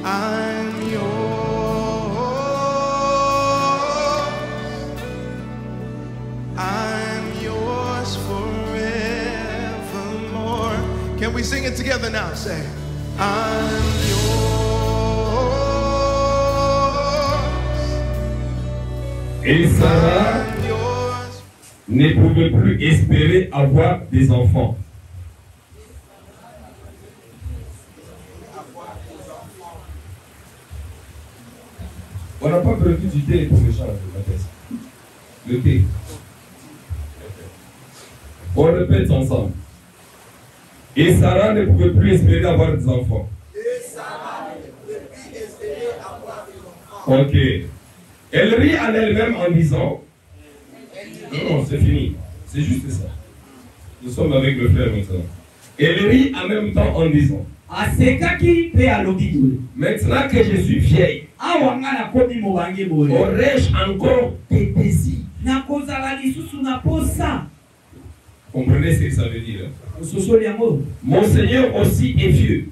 I'm yours forevermore. Can we sing it together now? Say, I'm yours. Et Sarah ne pouvait plus espérer avoir des enfants. On n'a pas prévu du thé pour l'échange de la tête. Le thé. On répète ensemble. Et Sarah ne pouvait plus espérer avoir des enfants. Ok. Elle rit en elle-même en disant, non, c'est fini. C'est juste ça. Nous sommes avec le frère maintenant. Elle rit en même temps en disant, maintenant que je suis vieille, aurais-je encore des désirs? Comprenez ce que ça veut dire? Mon Seigneur aussi est vieux.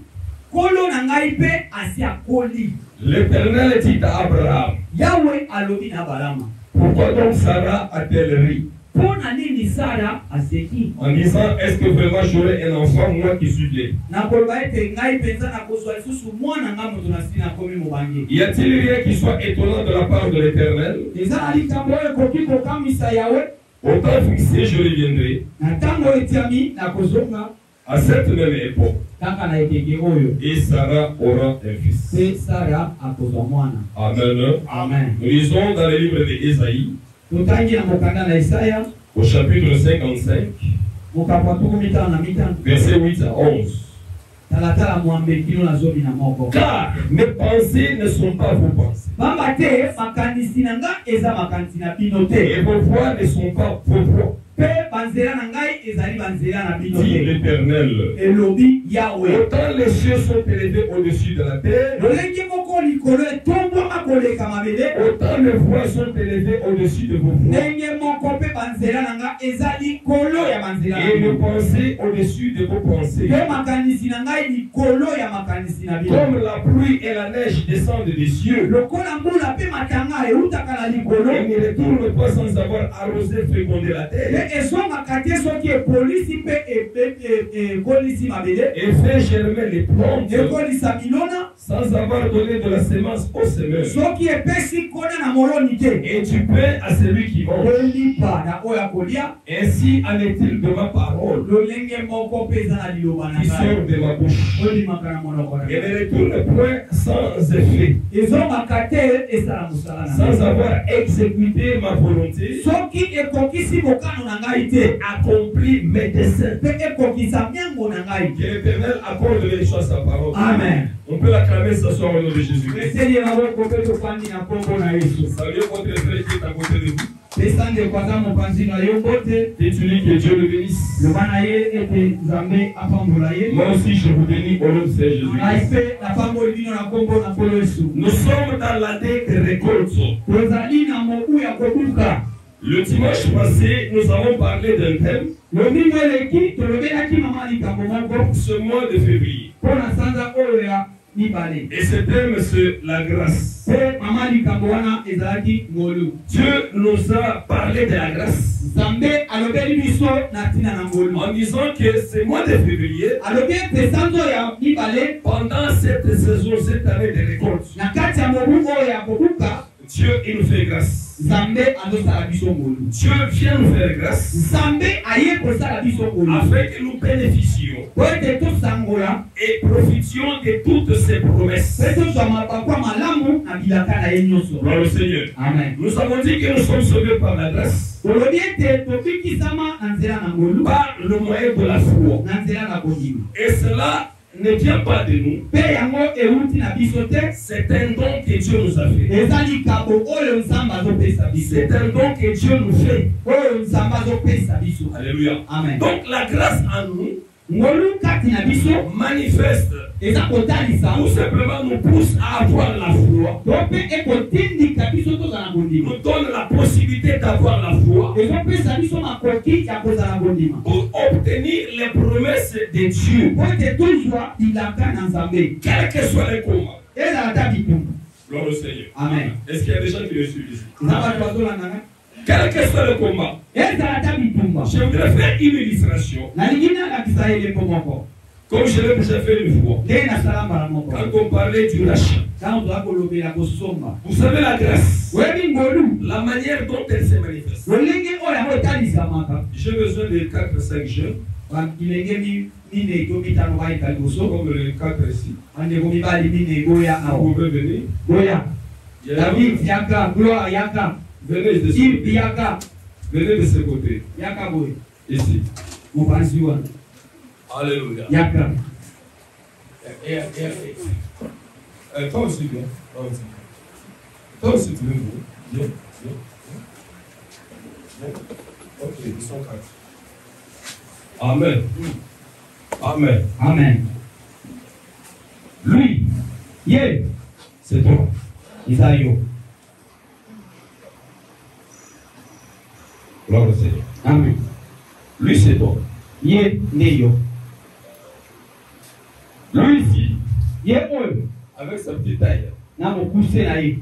L'Éternel dit à Abraham, pourquoi donc Sarah a-t-elle ri? En disant, est-ce que vraiment j'aurai un enfant, moi qui suis vieille? Y a-t-il rien qui soit étonnant de la part de l'Éternel? Autant fixé, je reviendrai à cette même époque. Et Sarah aura un fils. Amen. Amen. Nous lisons dans le livre d'Ésaïe, au chapitre 55, versets 8 à 11. Car mes pensées ne sont pas vos pensées. Et vos voix ne sont pas vos voix. Dit l'Éternel. Autant les cieux sont élevés au-dessus de la terre, autant les voix sont élevées au-dessus de vos voix, et mes pensées au-dessus de vos pensées. Comme la pluie et la neige descendent des cieux, et ne retournent pas sans avoir arrosé, fécondé la terre, et fait germer les plantes sans avoir donné de la semence aux semeurs, et du pain à celui qui mange. Ainsi en est-il de ma parole qui sort de ma bouche, et ne retourne point sans effet, sans avoir exécuté ma volonté, accompli mes desseins. Que l'Éternel accorde les choses à sa parole. Amen. On peut l'acclamer ce soir au nom de Jésus-Christ. Saluez votre frère qui est à côté de vous. Dites-lui que Dieu le bénisse. Moi aussi je vous bénis au nom de Jésus-Christ. Nous sommes dans l'année de récolte. Le dimanche passé, nous avons parlé d'un thème. Ce mois de février. Et ce thème, c'est la grâce. Dieu nous a parlé de la grâce en disant que ce mois de février, pendant cette saison, cette année de récolte, Dieu il nous fait grâce. Dieu vient nous faire grâce afin que nous bénéficions et profitions de toutes ces promesses. Gloire au Seigneur. Amen. Nous avons dit que nous sommes sauvés par la grâce, par le moyen de la foi. Et cela ne vient pas de nous. C'est un don que Dieu nous a fait. C'est un don que Dieu nous fait. Alléluia. Amen. Donc la grâce en nous manifeste, tout simplement nous pousse à avoir la foi, nous donne la possibilité d'avoir la foi pour obtenir les promesses de Dieu, quel que soit le combat. Gloire au Seigneur. Amen. Est-ce qu'il y a des gens qui le suivent ici? Quel que soit le combat, je voudrais faire une illustration. Comme je l'ai déjà fait une fois. Quand on parlait du rachat. Vous savez la grâce. La manière dont elle s'est manifestée. J'ai besoin de 4-5 jeunes. Comme les 4 ici. Vous pouvez venir. David, Yaka, Gloire, Yaka. Venez de ce côté. Yaka. Venez de ce côté. Yaka boy. Ici. Mon pension. Alléluia. Yaka. Toi aussi, bien. Toi aussi. Toi aussi, tu veux vous. Viens. Ok, ils sont 4. Amen. Amen. Amen. Lui, yeah, C'est toi. Isaïo. Gloire au Seigneur. Amen. Lui, c'est toi. Yeah, Neyo. Lui ici, Yeah, oil. avec sa petite taille, Na mo poussé na ye.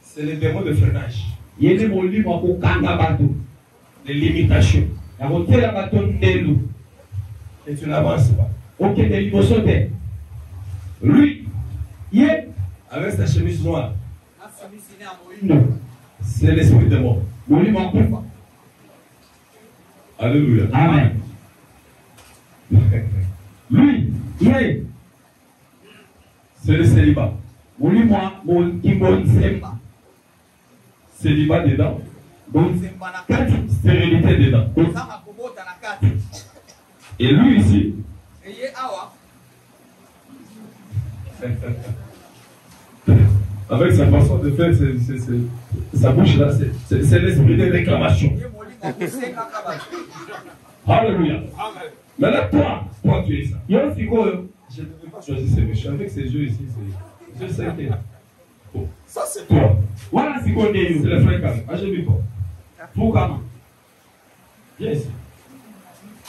c'est le démon de freinage, Ye ne mo limo ko kanga bato. de limitation. Na ko tela bato ndelu. Et tu n'avances pas. Ok, de liboso te. Lui, Yeah. avec sa chemise noire, No. c'est l'esprit de mort. Mo limo ko. Alléluia. Amen. Lui, yeah. C'est le célibat. Mo limo mo kimbo nsemba. Célibat dedans, Bon nsemba na kati. stérilité dedans. Sama kobota na kati. Et lui ici, Eye awa. avec sa façon de faire, sa bouche là, c'est l'esprit de réclamation. Ye mo limo ko senga kabato. Alléluia. Maintenant, toi, tu es ça. Yo sikoyo. Je ne peux pas choisir ces méchants. Avec ces yeux ici, je sais que. Bon, ça c'est toi. Wana sikoyo ndeyo. C'est le frère Kame. Ah, j'ai vu quoi? Fukama. Viens ici.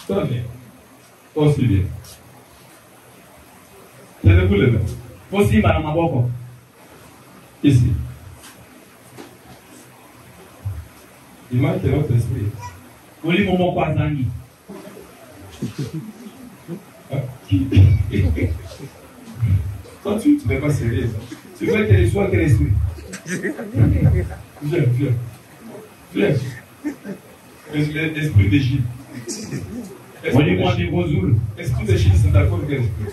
Toi, viens. Toi aussi, viens. Tenez-vous les mains. Posimba na maboko. Ici. Il manque notre esprit. Molimo moko azangi. Toi, tu n'es pas sérieux. Ça. Tu veux qu'il soit quel esprit? Viens. L'esprit d'Égypte. Molimo de Bozul. Esprit d'Égypte, c'est d'accord quel esprit?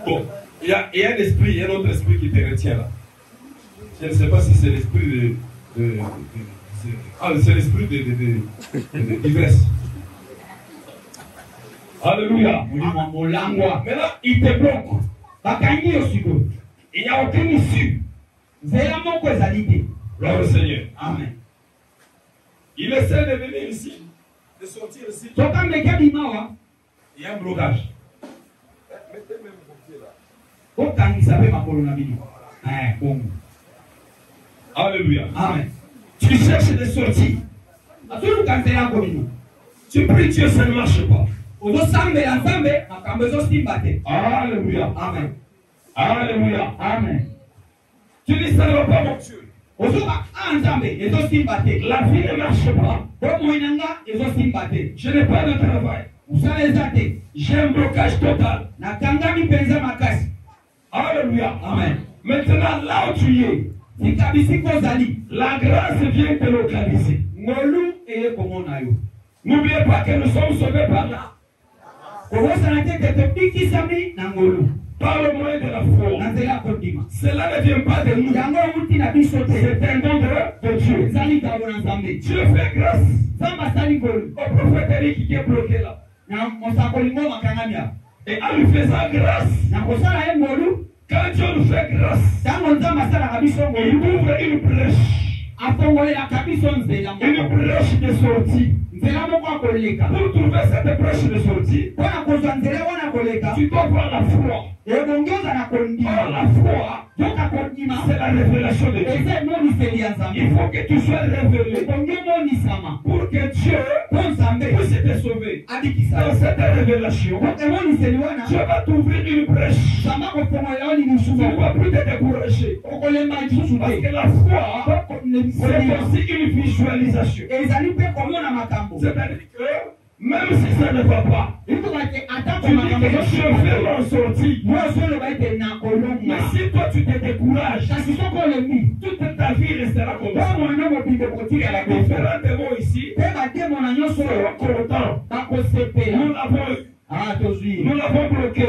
Bon, il y a un esprit, il y a un autre esprit qui te retient là. Je ne sais pas si c'est l'esprit c'est l'esprit d'ivresse. Alléluia. Molimo molangwa. Maintenant, il te bloque. Bakangi yo sikoyo. Il n'y a aucune issue. Nzela moko ezali te. Gloire au Seigneur. Amen. Il essaie de venir ici, de sortir ici. Soka meka bimawa. Il y a un blocage. Mettez même vos pieds là. Okangisa pe makolo na bino. Bongo. Alléluia. Amen. Tu cherches des sorties. Atuluka nzela ko bino. Tu pries Dieu, ça ne marche pas. Ozosambela nzambe makambo ezosimba te. Alléluia. Amen. Alléluia. Amen. Tu dis ça ne va pas fonctionner. Ozoba nzambe ezosimba te. La vie ne marche pas. Bomoi na nga ezosimba te. Je n'ai pas de travail. Mosala eza te. J'ai un blocage total. Nakangami mpenza makasi. Alléluia. Amen. Maintenant, là où tu es, Sika bisika ozali. la grâce vient te localiser. Ngolu eye komona yo. N'oubliez pas que nous sommes sauvés par là. Kobosana te te tobikisami na ngolu. Par le moyen de la foi. Na nzela kondima. Cela ne vient pas de nous. Yango euti na biso te. C'est un don de Dieu. Ezali likambo na nzambe. Dieu fait grâce Nzambe asali ngolu. au prophète Eric qui est bloqué là. Na mosakoli ngo makangami ya. Et en lui faisant grâce, Na kosala ye ngolu. quand Dieu nous fait grâce, Ntango nzambe asalaka biso il ngolu. ouvre une brèche. Afongolelaka biso nzela Une moko. brèche de sortie. Nzela moko akoleka. Pour trouver cette brèche de sortie, Mpona kozwa nzela wana koleka. tu dois voir la foi. Ebongi ozala Or, kondima. la foi, Yoka kondima. c'est la révélation de Dieu. Eza emoniseli ya nzambe. Il faut que tu sois révélé Ebongi emonisama. pour que Dieu Mpo nzambe puisse te sauver. dans cette révélation, Dieu va t'ouvrir une brèche. Tu ne vas plus te décourager. Parce que la foi, c'est aussi une visualisation. C'est-à-dire que même si ça ne va pas, tu dis que je vais m'en sortir. Mais si toi tu te décourages, toute ta vie restera comme ça. Différemment ici, seront contents. Nous l'avons bloqué,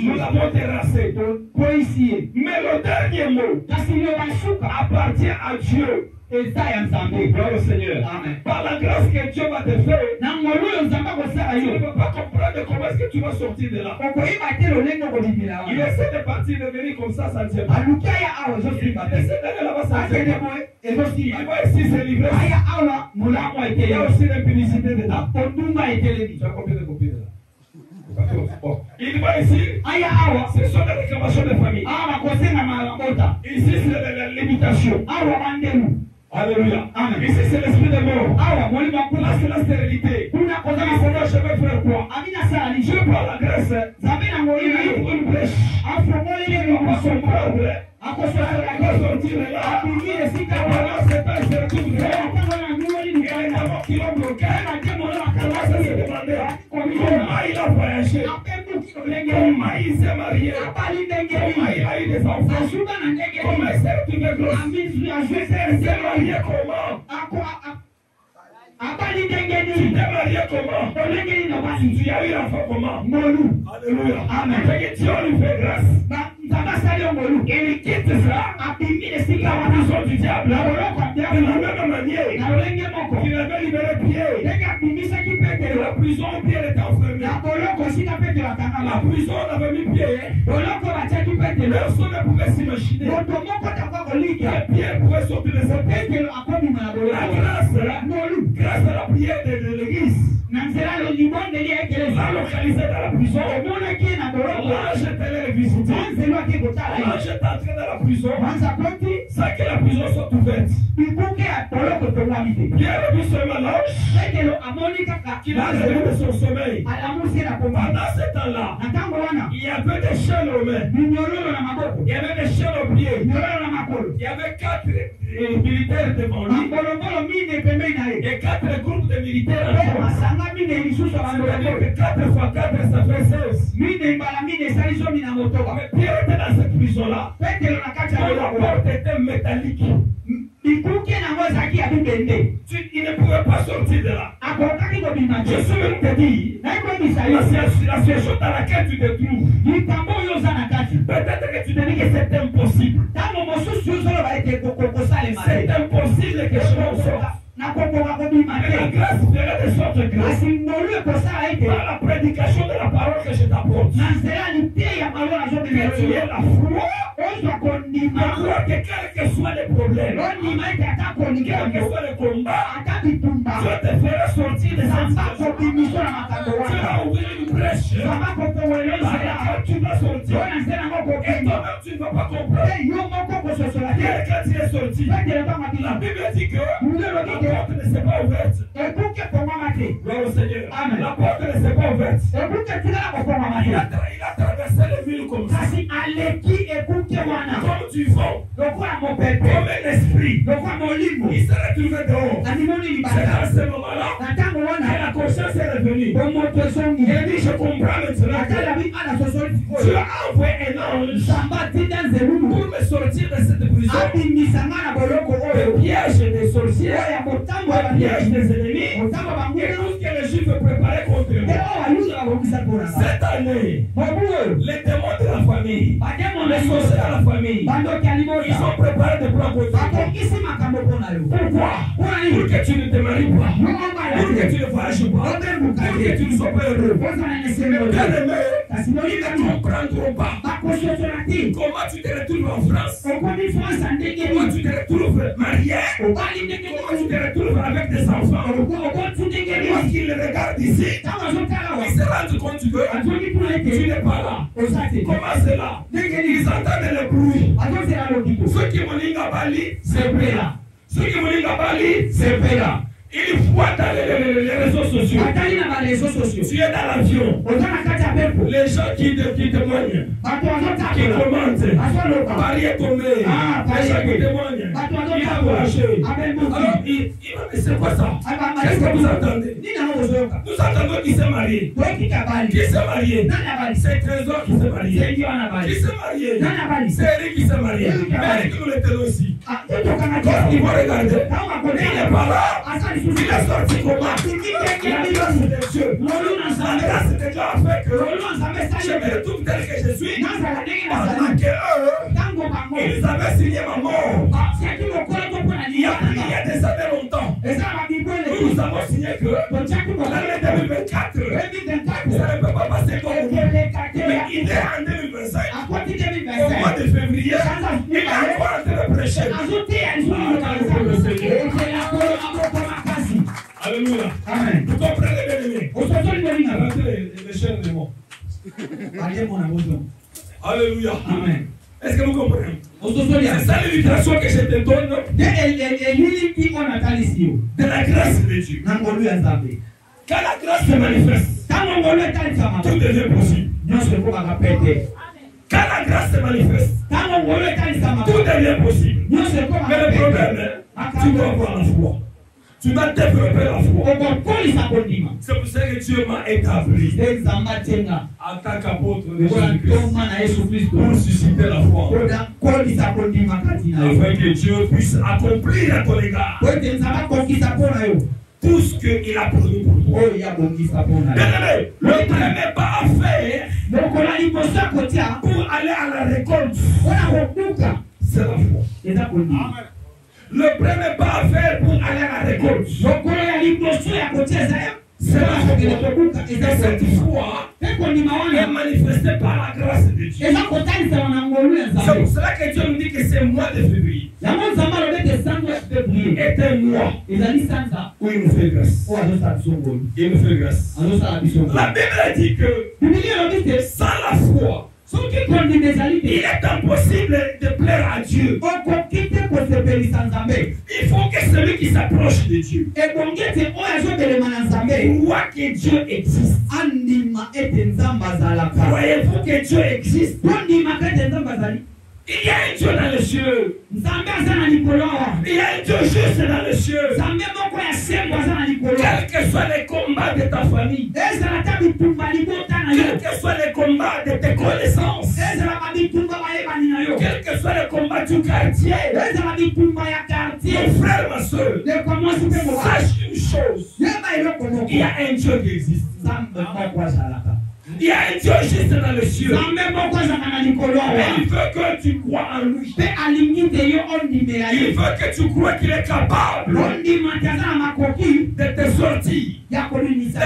nous l'avons terrassé. Mais le dernier mot appartient à Dieu. Gloire au Seigneur. Amen. Par la grâce que Dieu va te faire, tu ne peux pas comprendre comment est-ce que tu vas sortir de là. Il essaie de partir, de venir comme ça ne tient pas. Il essaie d'aller là-bas, ça ne tient pas. Il va ici se livrer. Il y a aussi l'impudicité dedans. Tu as combien de copines là? Il va ici, ce sont les réclamations de famille. Ici, c'est la limitation. Alléluia. Amen. Ici, c'est l'esprit de mort. Là, c'est la stérilité. Je vais faire quoi? Dieu, par la grâce, il ouvre une brèche. Il ouvre son propre. À cause de la sortir de là, c'est pas ce retour de là. Il y a des amants qui l'ont bloqué. Ça se demandait comment il a voyagé, comment il s'est marié, comment il a eu des enfants, comment il s'est retrouvé gros, il s'est marié comment. Tu t'es marié comment? Tu as eu l'enfant comment? Alléluia. Amen. Dieu lui fait grâce. Il quitte ça. La prison du diable. De la même manière qu'il avait libéré Pierre. La prison où Pierre était enfermé. La prison avait mis Pierre. Personne ne pouvait s'imaginer que Pierre pouvait sortir de cette prison. Grâce à la prière de l'église, l'a localisé dans la prison. L'ange est allé le visiter. L'ange est entré dans la prison. Sans que la prison soit ouverte. Pierre a vu seulement l'ange qu'il a réveillé de son sommeil. Pendant ce temps-là, il y avait des chaînes aux mains. Il y avait des chaînes aux pieds. Il y avait 4 militaires devant lui. Et 4 groupes de militaires en face. C'est-à-dire que 4 fois 4, ça fait 16. Mais Pierre était dans cette prison-là. La porte était métallique. Il ne pouvait pas sortir de là. Je suis venu te dire, la situation dans laquelle tu te trouves, peut-être que tu te dis que c'est impossible. C'est impossible que je m'en sorte. Mais la grâce ferait de sorte grâce par la prédication de la parole que je t'apporte. Que tu aies la foi de croire que quels que soient les problèmes, quel que soit le combat, Dieu te fera sortir de cette situation. Tu vas ouvrir une brèche par tu vas sortir. Et toi-même tu ne vas pas comprendre. Quand tu es sorti, la Bible dit que la porte ne s'est pas ouverte. Gloire au Seigneur. Amen. La porte ne s'est pas ouverte. Il a traversé les villes comme ça. Comme du vent. Comme un esprit. Il s'est retrouvé dehors. C'est dans ce moment-là que la conscience est revenue. Il a dit, je comprends maintenant. Tu as envoyé un ange pour me sortir de cette prison. Le piège des sorciers, le piège des ennemis, et tout ce que les Juifs préparaient contre moi. Cette année, les démons de la famille, les sorciers de la famille, ils ont préparé des plans contre toi. Pourquoi? Pour que tu ne te maries pas, pour que tu ne voyages pas, pour que tu ne sois pas heureux. Bien-aimé, ils ne comprendront pas. Comment tu te retrouves en France? Comment tu te retrouves marié? Comment tu te retrouves avec des enfants? Lorsqu'ils les regardent ici, ils se rendent compte que tu n'es pas là. Comment c'est là? Ils entendent le bruit. Ceux qui m'ont dit à Bali, c'est Péla. Ceux qui m'ont dit à Bali, c'est Péla. Il vois dans les réseaux sociaux. Tu es dans l'avion. Les gens qui témoignent, qui commentent, Paris est tombé. Les gens qui témoignent, il a voyagé. Alors, il va mais c'est quoi ça? Qu'est-ce que vous entendez? Nous entendons qu'il s'est marié. Qui s'est marié? C'est Trésor qui s'est marié. Qui s'est marié? C'est Eric qui s'est marié. Mais Eric nous l'était aussi. Quand il va regarder, il n'est pas là. Il est sorti comment? La grâce de Dieu. La grâce de Dieu a fait que je me retrouve tel que je suis. Pendant qu'eux, ils avaient signé ma mort. Il y a des années longtemps. Nous avons signé que l'année 2024, ça ne peut pas passer comme nous. Mais il est en 2025. Au mois de février, il est encore en train de prêcher. Alléluia. Amen. Vous comprenez, bien-aimés? Rentrez les chaînes de mots. Alléluia. Amen. Est-ce que vous comprenez? C'est ça l'illustration que je te donne de la grâce de Dieu. Quand la grâce se manifeste, tout devient possible. Quand la grâce se manifeste, tout devient possible. Mais le problème, tu dois avoir la foi. Tu dois développer la foi. C'est pour ça que Dieu m'a établi en tant qu'apôtre de Jésus-Christ pour susciter la foi. Afin que Dieu puisse accomplir à ton égard tout ce qu'il a promis pour toi. Bien-aimé, le premier pas à faire pour aller à la récolte, c'est la foi. Amen. Le premier pas à faire pour aller à la récolte, c'est la foi. Et cette foi est manifestée par la grâce de Dieu. C'est pour cela que Dieu nous dit que c'est mois de février est un mois où il nous fait grâce. Il nous fait grâce. La Bible dit que sans la foi, il est impossible de plaire à Dieu. Il faut que celui qui s'approche de Dieu croit que Dieu existe. Croyez-vous que Dieu existe? Il y a un Dieu dans les cieux. Il y a un Dieu juste dans les cieux. Quel que soit les combats de ta famille, quel que soit les combats de tes connaissances, quel que soit les combats du quartier, mon frère, ma soeur, sache une chose. Il y a un Dieu qui existe. Il y a un Dieu juste dans les cieux. Mais il veut que tu crois en lui. Il veut que tu crois qu'il est capable de te sortir de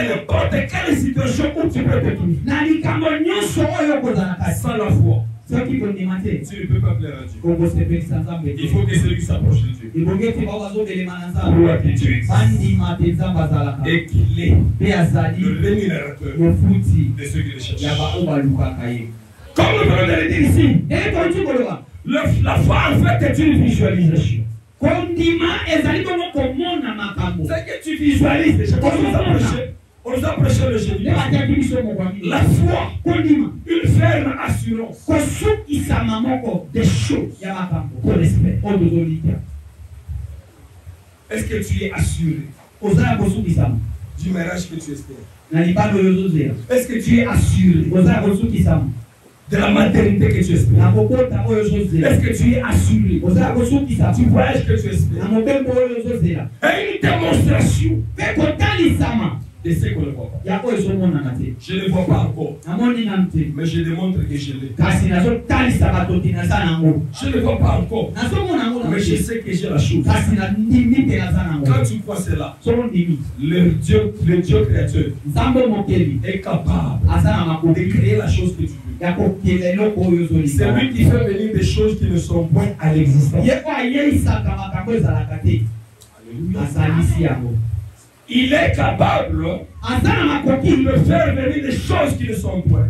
n'importe quelle situation où tu peux te trouver. Sans la foi, tu ne peux pas plaire à Dieu. Il faut que celui qui s'approche de Dieu croit que Dieu existe et qu'il est le rémunérateur de ceux qui le cherchent. Comme nous venons de le dire ici, la foi en fait est une visualisation. C'est que tu visualises déjà. On nous a prêché le jeudi. La foi, une ferme assurance des choses qu'on espère. Est-ce que tu es assuré du mariage que tu espères? Est-ce que tu es assuré de la maternité que tu espères? Est-ce que tu es assuré du voyage que tu espères? Et une démonstration de ce qu'on ne voit pas. Je ne vois pas encore, mais je démontre que je l'ai. Je ne vois pas encore, mais je sais que j'ai la chose. Quand tu crois cela, le Dieu créateur est capable de créer la chose que tu veux. C'est lui qui fait venir des choses qui ne sont point à l'existence. Il est capable de faire venir des choses qui ne sont point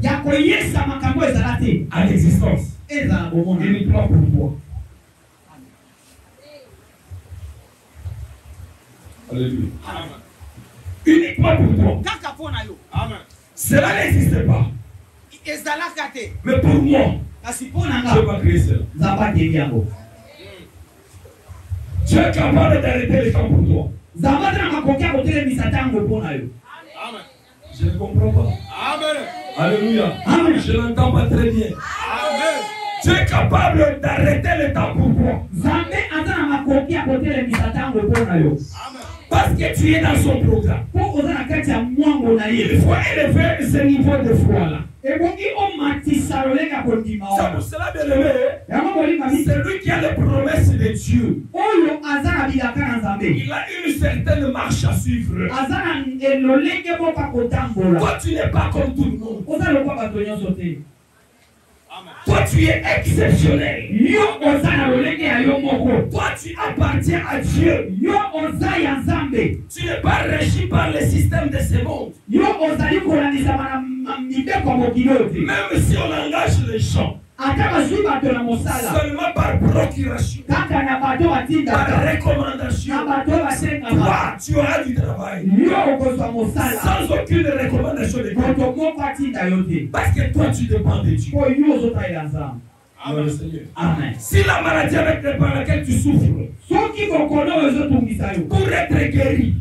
à l'existence. Uniquement pour toi. Alléluia. Uniquement pour toi. Kaka pona yo. Amen. Cela n'existe pas. Ezalaka te. Mais pour moi, Kasi pona je nga. vais créer cela. Zamba Keliango. Tu es capable d'arrêter le temps pour toi. Zamba tena makokia kotele misatango pona yo. Amen. Je ne comprends pas. Amen. Alléluia. Amen. Je n'entends pas très bien. Amen. Tu es capable d'arrêter le temps pour toi. Zambe atana makokia kotele misatango pona yo. Amen. Parce que tu es dans son programme. Po ozana kati ya mwango na Il ye. faut élever ce niveau de foi-là. Ebongi o matisa lolenga kondima C'est wana. pour cela, bien aimé, Yango bolinga mi. c'est lui qui a les promesses de Dieu. Oyo azana bilaka na Nzambe. Il a une certaine marche à suivre. Azana elolenge boka kotambola. Toi, tu n'es pas comme tout le monde. Oza lokwa bato nyonso te. Amen. Toi, tu es exceptionnel. Yo oza na lolenge ya yo moko. Toi, tu appartiens à Dieu. Yo oza ya Nzambe. Tu n'es pas régi par le système de ce monde. Yo ozali kolandisama na mibeko ya mokili oyo te. Même si on engage les gens, Ata bazwi bato na mosala. seulement par procuration, Kaka na bato par batindaka. recommandation, Na bato basengaka. toi, tu auras du travail. Yo okozwa mosala. Sans aucune recommandation de quelqu'un. Moto moko atinda yo te. Parce que toi, tu dépends de Dieu. Po yo ozotalela Nzambe. Amen, Seigneur. Amen. Si la maladie par laquelle tu souffres, Soki bokono oyo ezotungisa yo. pour être guéri,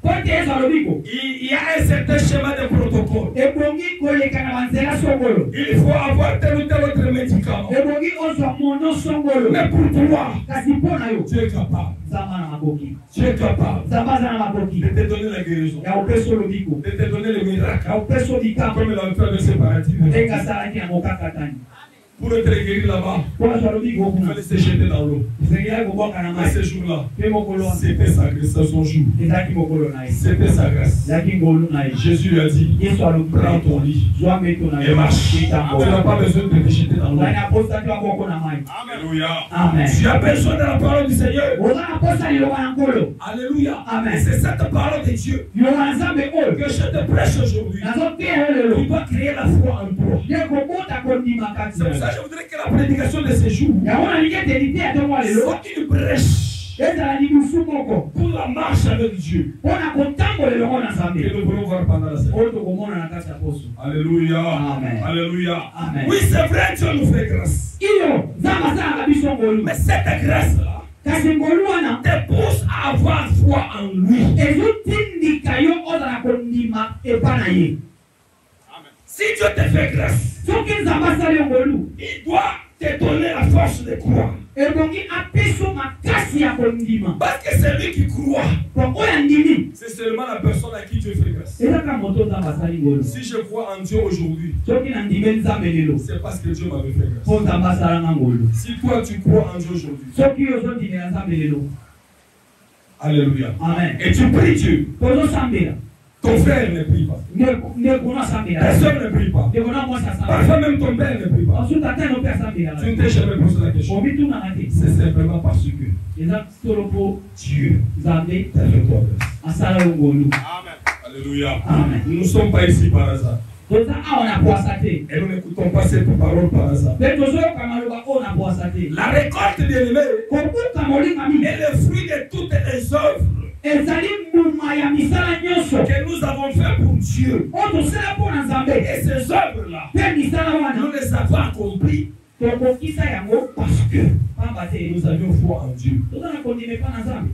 Po te ezwa lobiko. il y a un certain schéma de protocole. Ebongi koleka na banzela songolo. Il faut avoir tel ou tel autre médicament. Ebongi ozwa mono songolo. Mais pour toi, Kasi mpona yo. tu es capable. Nzambe na makoki. Tu es capable Nzambe aza na makoki. de te donner la guérison, Ya kopesa lobiko. de te donner le miracle. Ya kopesa likambo. Comme il a fait avec ses paradis. Ndenge asalaki yango kaka tani. Pour être guéri là-bas, Po azwa lobiko il kuna. fallait se jeter dans l'eau. Esengeli kobwaka na Mais ce mai. jour-là, Mpe mokolo wana. c'était sa grâce, c'était son jour. Ezalaki mokolo na ye. C'était sa grâce. Ezalaki ngolu na ye. Jésus lui a dit, Yesu alobi. prends ton lit Zwa mbeto na et yo. marche. Tu Etambola. n'as pas besoin de te jeter dans l'eau. Ozali na posa te bakoko na mai. Alléluia. Amen. Tu as besoin de la parole du Seigneur. Oza na posa liloba na nkolo. Alléluia. Amen. Et c'est cette parole de Dieu Liloba na Nzambe oyo. que je te prêche aujourd'hui. Nazoteya yo lelo. Tu dois créer la foi en toi. Nde kobota kondima kati C'est na pour yo. ça que je voudrais que la prédication de ce jour Yango nalingi ete lite ya ntongo ya lelo soit une brèche ezala libusu moko pour la marche avec Dieu mpona kotambola elongo na que Nzambe nous voulons voir pendant la semaine. oyo tokomona na kati ya poso. Alléluia. Amen. Alléluia. Amen. Oui, c'est vrai, Dieu nous fait grâce. iyo Nzambe asalaka biso ngolu Mais cette grâce-là kasi ngolu wana te pousse à avoir foi en lui. ezotindika yo ozala kondima epa na ye. Si Dieu te fait grâce, soki Nzambe asali yo ngolu il doit te donner la force de croire. ebongi apeso makasi ya kondima Parce que c'est lui qui croit. po oyo andimi C'est seulement la personne à qui Dieu fait grâce. ezaka moto Nzambe asali ngolu. Si je crois en Dieu aujourd'hui, soki nandimi Nzambe lelo c'est parce que Dieu m'avait fait grâce. po Nzambe asalanga ngolu. Si toi tu crois en Dieu aujourd'hui, soki ozondimela Nzambe lelo. alléluia. Amen. Et tu pries Dieu, Tozosambela ton frère ne prie pas. ndeko asambela Personne ne prie pas. ndeko na mwasi asambela Parfois même ton père ne prie pas. ensuite ata no mpe asambela Tu ne t'es jamais posé la question. obitunaka te C'est simplement parce que eza solo mpo Dieu Nzambe t'a fait toi grâce. asala yo ngolu. Alléluia. Amen. Nous ne sommes pas ici par hasard. toza awa na pwasa te Et nous n'écoutons pas cette parole par hasard. mpe tozoyoka maloba oyo na pwasa te. La récolte, bien aimé, kobuka molingami est le fruit de toutes les œuvres ezali mbuma ya misala nyonso que nous avons fait pour Dieu. oyo tosala mpo na Nzambe Et ces œuvres-là, mpe misala nous wana les avons accomplies tokokisa yango parce que pamba te nous avions foi en Dieu. toza na kondima epa na Nzambe.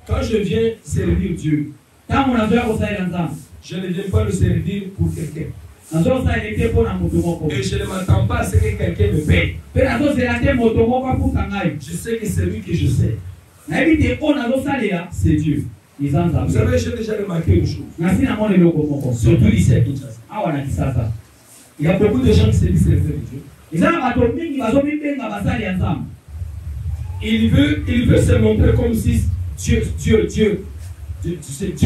Quand je viens servir Dieu, ntango nazoya kosalela Nzambe je ne viens pas le servir pour quelqu'un. nazosalela te mpo na moto moko Et je ne m'attends pas à ce que quelqu'un me paye. mpe nazozela te moto moko afuta ngai. Je sais que celui que je sais, nayebi te oyo nazosalela c'est Dieu. eza Vous Nzambe. savez, j'ai déjà remarqué une chose. nasi namona eloko moko Surtout ici à Kinshasa. awa na Kisasa Il y a beaucoup de gens qui se disent servir Dieu. eza na bato mingi bazomibenga basali ya Nzambe. Il veut se montrer comme si Dieu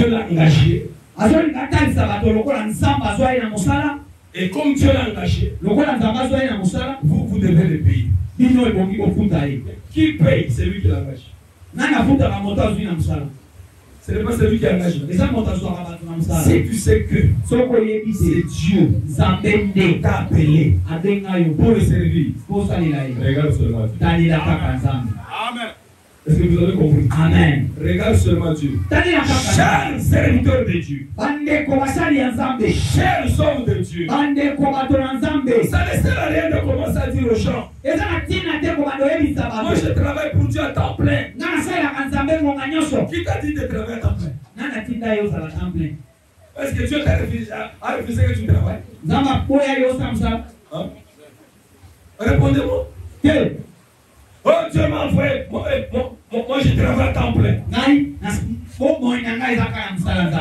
l'a engagé. azolinga atalisa bato lokola Nzambe azwa ye na mosala Et comme Dieu l'a engagé, lokola Nzambe azwa ye na mosala vous devez le payer. bino ebongi kofuta ye. Qui paye? C'est lui qui l'engage. nani afutaka moto azwi na mosala? Ce n'est pas celui qui engage. eza moto azwaka bato na mosala. Si tu sais que soki oyebi c'est te Dieu Nzambe qui nde t'a appelé abenga yo pour le servir, mpo osalela ye regarde seulement Dieu. talela kaka Nzambe. Amen. Est-ce que vous avez compris? Amen. Regarde seulement Dieu. Chers serviteurs de Dieu. Chers hommes de Dieu. Ça ne sert à rien de commencer à dire aux gens. Moi je travaille pour Dieu à temps plein. Qui t'a dit de travailler à temps plein? Est-ce que Dieu t'a refusé que tu travailles? Hein? Répondez-moi. Oh, Dieu m'a envoyé. Moi, je travaille à temps plein.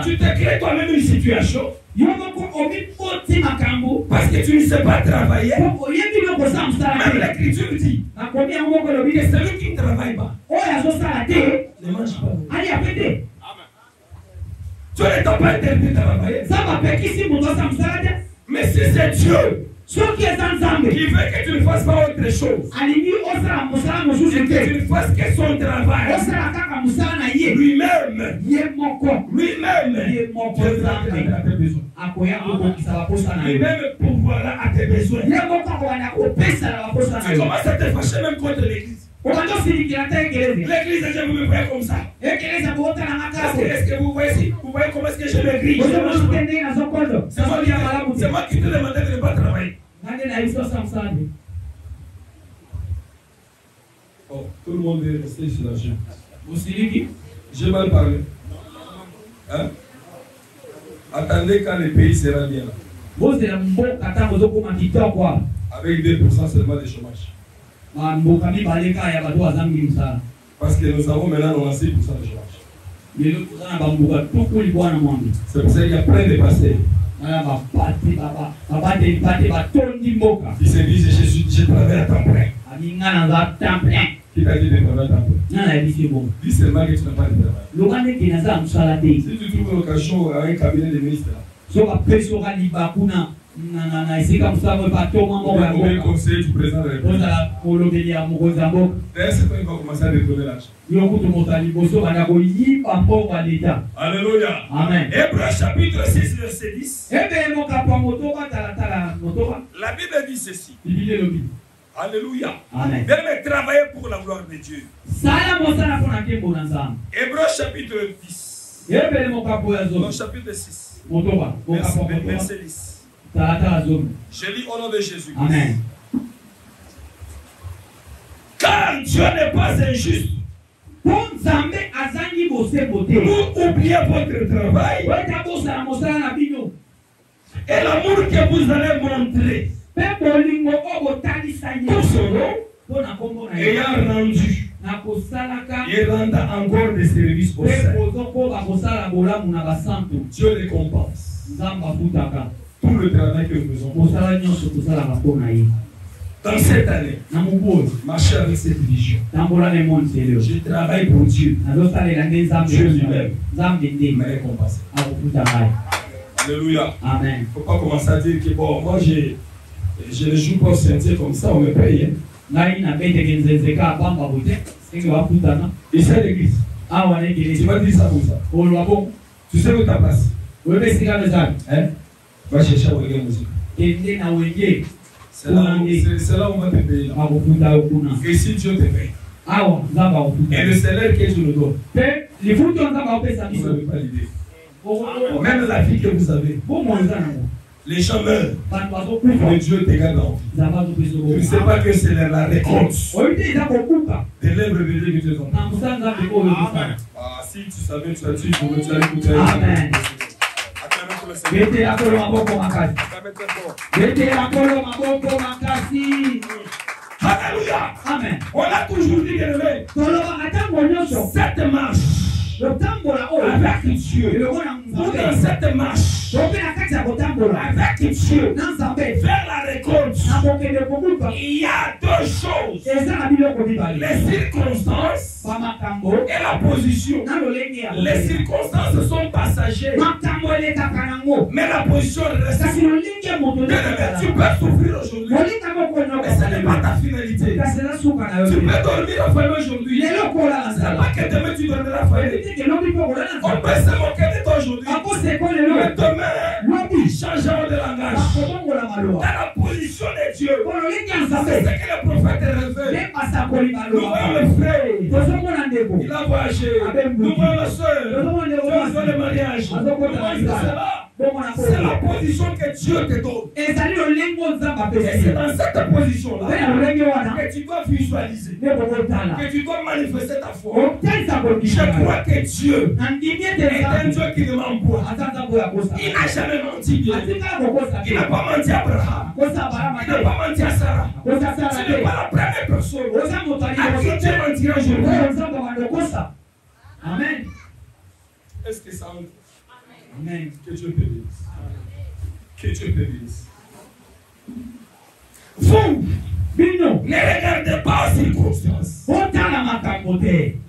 Tu te crées toi-même une situation. Parce que tu ne sais pas travailler. Même l'Écriture dit que celui qui ne travaille pas ne mange pas. Tu ne t'as pas interdit de travailler. Mais si c'est Dieu qui veut que tu ne fasses pas autre chose, et que tu ne fasses que son travail, lui-même, lui-même pourvoira à tes besoins. Tu commences à te fâcher même contre l'Église. L'église déjà vous me voyez comme ça. Est-ce que vous voyez comment est-ce que je me grille? C'est moi qui te demandais de ne pas travailler. Oh, tout le monde est resté sur la chaîne. J'ai mal parlé. Hein? Attendez quand le pays sera bien là. Avec 2% seulement de chômage. Parce que nous avons maintenant 96% de chômage. C'est pour ça qu'il y a plein de pasteurs qui se disent je travaille à temps plein. Qui t'a dit de travailler à temps plein? Dis seulement que tu n'as pas de travail. Si tu trouves une occasion à un cabinet de ministres, le conseiller du président de la République. D'ailleurs, c'est pas qu'il va commencer à détourner l'argent. Alléluia. Amen. Hébreux chapitre 6, verset 10. La Bible dit ceci. Alléluia. Amen. Même travailler pour la gloire de Dieu. Hébreux chapitre 10. Non, chapitre 6. Verset 10. Je lis au nom de Jésus. Amen. Car Dieu n'est pas injuste pour oublier votre travail et l'amour que vous allez montrer pour son nom, ayant rendu et rendant encore des services au sein. Dieu récompense tout le travail que nous faisons. Dans cette année, marcher avec cette vision. Je travaille pour Dieu. Dieu lui-même me récompense. Alléluia. Amen. Il ne faut pas commencer à dire que bon, moi je ne joue pas au sentier comme ça, on me paye. Et c'est l'église. Tu vas dire ça pour ça. Tu sais où ta place? Hein? Va chercher à regarder musique. C'est là où on va te payer. Et si Dieu te paye, et le salaire que je nous donne, vous n'avez pas l'idée. Même la vie que vous avez, les gens meurent, mais Dieu te garde en vie. Tu ne sais pas que c'est la récolte des lèvres de Dieu que tu as. Ah, si tu savais, tu as écouté. Amen. Alléluia. Amen. On a toujours dit élevé cette marche avec Dieu. Pour dans cette marche avec Dieu vers la récolte, il y a deux choses: les circonstances et la position. Les circonstances sont passagères, mais la position reste. Tu peux souffrir aujourd'hui, mais ce n'est pas ta finalité. Tu peux dormir affamé aujourd'hui, ce n'est pas que demain tu dormiras affamé. On peut se moquer de toi aujourd'hui, mais demain, changeons de langage. Dans la position position de Dieu. C'est ce que le prophète révèle. Nous voyons le frère. Il a voyagé. Nous voyons la soeur. Nous voyons le mariage. Nous voyons cela. C'est la position que Dieu te donne. Et c'est dans cette position-là que tu dois visualiser, que tu dois manifester ta foi. Je crois que Dieu est un Dieu qui ne ment pas. Il n'a jamais menti. Il n'a pas menti à Abraham. Il n'a pas menti à Sarah. Tu n'es pas la première personne à qui Dieu mentira aujourd'hui. Amen. Est-ce que ça entre? Amen. Que Dieu te bénisse. Que Dieu te bénisse. Vous ne regardez pas aux circonstances. Les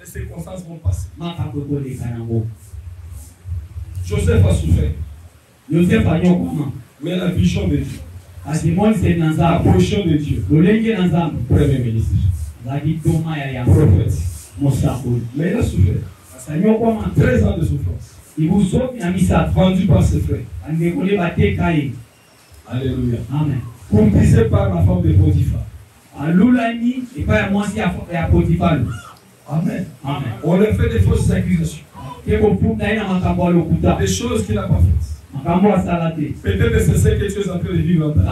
circonstances vont passer. Joseph a souffert. Mais la vision de Dieu, la position de Dieu, premier ministre, prophète, mais il a souffert. 13 ans de souffrance. Vendu par ses frères. Alléluia. Amen. Comprisé par la femme de Potiphar. Amen. Amen. On lui fait des fausses accusations. Des choses qu'il n'a pas faites. Peut-être que c'est ce que tu es en train de vivre en ta vie.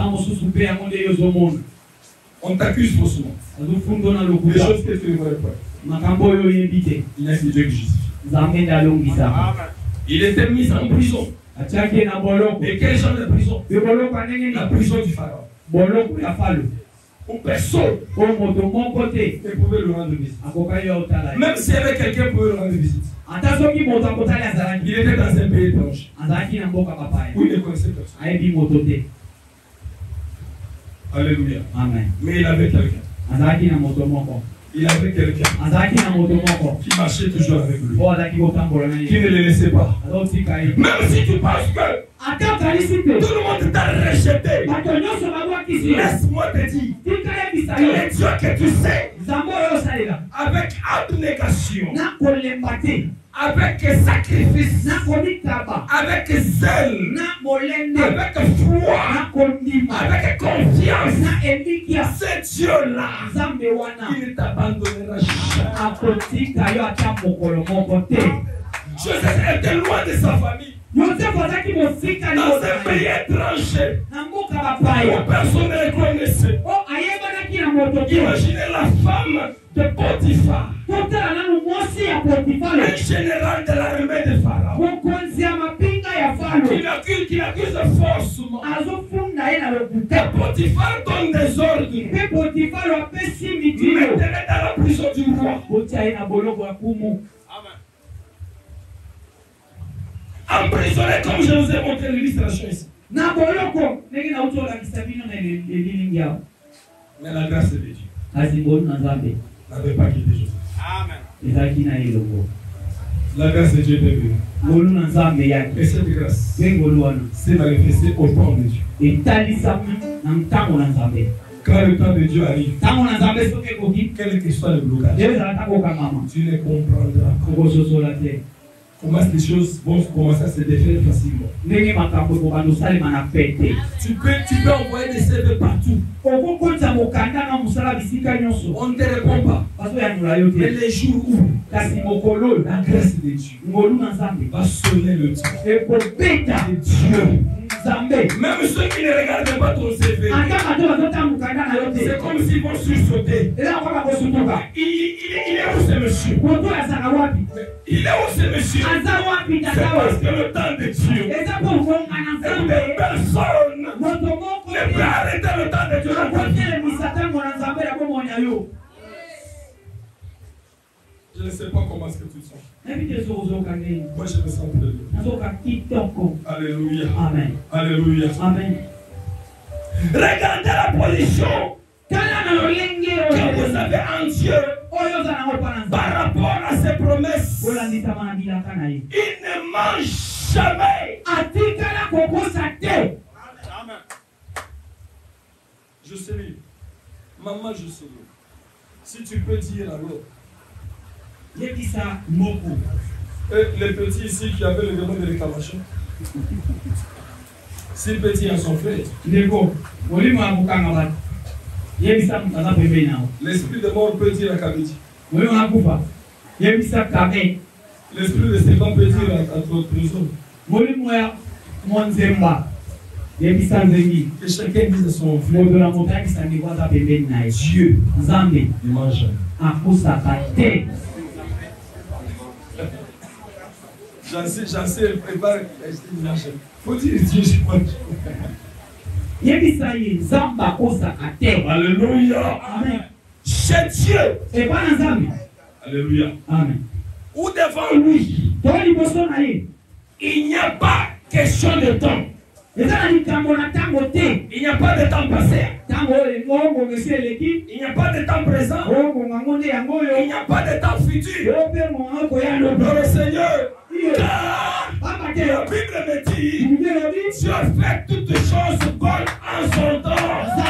On t'accuse faussement. Des choses que tu ne voulais pas. Il y a que Dieu qui justifie. Il était mis en prison. Et quel genre de prison? La prison du pharaon. Où personne ne pouvait le rendre visite. Même s'il y avait quelqu'un qui pouvait le rendre visite. Il était dans un pays étranger où il ne connaissait personne. Alléluia. Amen. Mais il avait quelqu'un. Il avait quelqu'un qui marchait toujours avec lui, qui ne le laissait pas. Même si tu penses que tout le monde t'a rejeté, laisse-moi te dire que le Dieu que tu sais, avec abnégation, avec sacrifice, avec zèle, avec foi, avec confiance, ce Dieu-là, il ne t'abandonnera jamais. Joseph était loin de sa famille, dans un pays étranger, où personne ne le connaissait. Imaginez la femme de Potiphar, un général de l'armée de Pharaon, qui l'accuse faussement. Et Potiphar donne des ordres. Mettez-le dans la prison du roi. Emprisonné comme je vous ai montré l'illustration ici. Mais la grâce de Dieu n'avait pas quitté Joseph. Amen. La grâce de Dieu est venue. Et cette grâce s'est manifestée au temps de Dieu. Quand le temps de Dieu arrive, quel que soit le blocage, tu ne comprendras comment ces choses vont commencer à se défaire facilement. Tu peux envoyer des CV partout. On ne te répond pas. Mais les jours où la grâce de Dieu va sonner le temps de Dieu. Même ceux qui ne regardent pas ton CV, c'est comme s'ils vont sursauter. Il est où ce monsieur? Il est où ce monsieur? C'est parce que le temps de Dieu, et personne ne peut arrêter le temps de Dieu. Je ne sais pas comment est-ce que tu te sens. Moi, je me sens très bien. Alléluia. Amen. Alléluia. Amen. Regardez la position que vous avez en Dieu par rapport à ses promesses. Il ne mange jamais. Amen. Je sais libre. Maman, je sais libre. Si tu peux dire alors. Et les petits ici qui avaient le demande de réclamation. S'il peut dire à son frère. L'esprit de mort peut dire à Kabeti. L'esprit de serpent peut dire à votre prison. Que chacun dise à son frère. Dieu, il mange. J'en sais, prépare. Faut dire Dieu, je mange. Alléluia. Amen. Chez Dieu. Alléluia. Amen. Ou devant lui, il n'y a pas question de temps. Il n'y a pas de temps passé. Il n'y a pas de temps présent. Il n'y a pas de temps futur. Le Seigneur, la Bible me dit, Dieu fait toutes choses bonnes en son temps. Si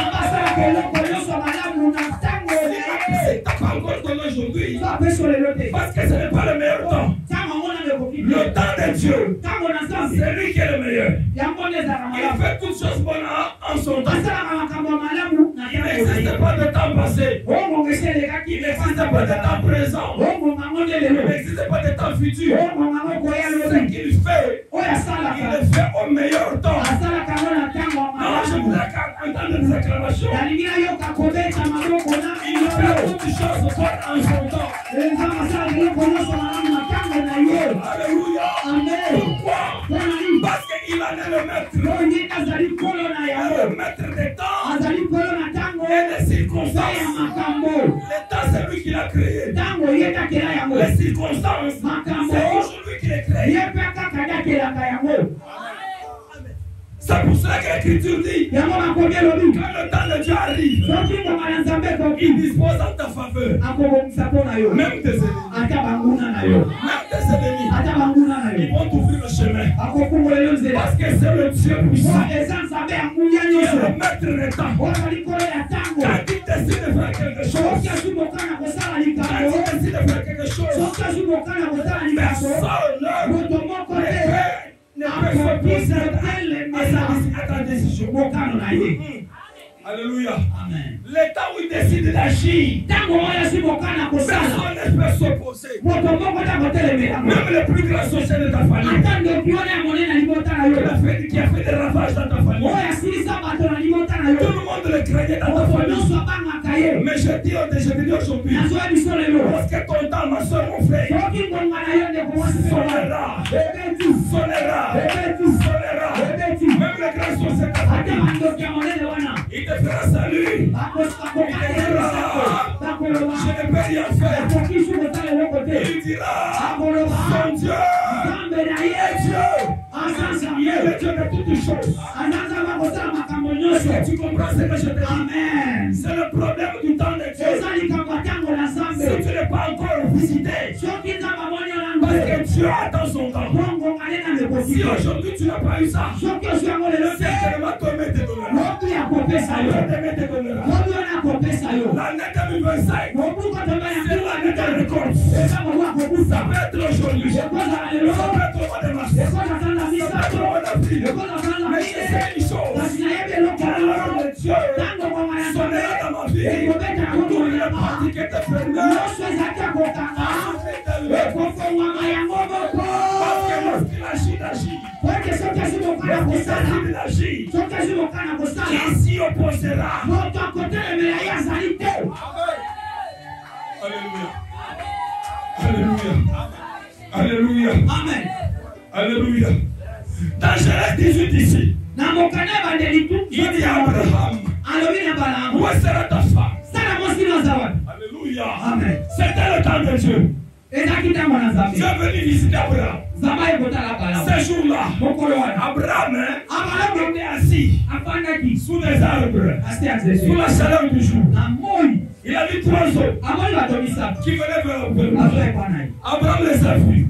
tu n'as pas encore donné aujourd'hui, parce que ce n'est pas le meilleur temps. Le temps de Dieu, c'est lui qui est le meilleur. Il fait toutes choses bonnes en son temps. Il n'existe pas de temps passé. Il n'existe pas de temps présent. Il n'existe pas de temps futur. Ce qu'il fait, il le fait au meilleur temps. Alors je voudrais entendre des acclamations. Il fait toutes choses bonnes en son temps. Alléluia. Pourquoi? Parce qu'il en est le maître. Le maître des temps et des circonstances. Le temps, c'est lui qui l'a créé. Les circonstances, c'est toujours lui qui les crée. C'est pour cela que l'Écriture dit, quand le temps de Dieu arrive, il dispose en ta faveur. Même tes ennemis. Ils vont t'ouvrir le chemin. Parce que c'est le Dieu puissant. Qui est le maître des temps. Quand il décide de faire quelque chose, Alléluia. Amen. Le temps où il décide d'agir, personne ne peut s'opposer. Même le plus grand sorcier de ta famille, qui a fait des ravages dans ta famille, tout le monde le craignait dans ta famille. Mais je te dis aujourd'hui, parce que ton temps, ma soeur, mon frère, sonnera. Même le grand sorcier de ta famille, il te fera salut. Il te dira, je ne peux rien faire. Il dira, son Dieu est Dieu. Il est le Dieu de toutes choses. Est-ce que tu comprends ce que je te dis? C'est le problème du temps de Dieu. Si tu n'es pas encore visité, parce que Dieu attend son temps. Si aujourd'hui tu n'as pas eu ça, certainement toi-même te donnera. L'année 2025, c'est l'année de récolte. Ça peut être aujourd'hui, ça peut être au mois de mars, ça peut être au mois d'avril. Mais c'est une chose, l'heure de Dieu sonnera dans ma vie. Pour les portes qui étaient fermées, parce que lorsqu'il agit, lorsqu'il agit, qui s'y opposera? Alléluia. Amen. Alléluia. Dans Genèse 18 ici, il dit à Abraham, où sera ta femme? Alléluia. Amen. C'était le temps de Dieu. Dieu est venu visiter Abraham. Ce jour-là, Abraham était assis sous des arbres, sous la chaleur du jour. Il a vu 3 hommes qui venaient vers lui. Abraham les a vus.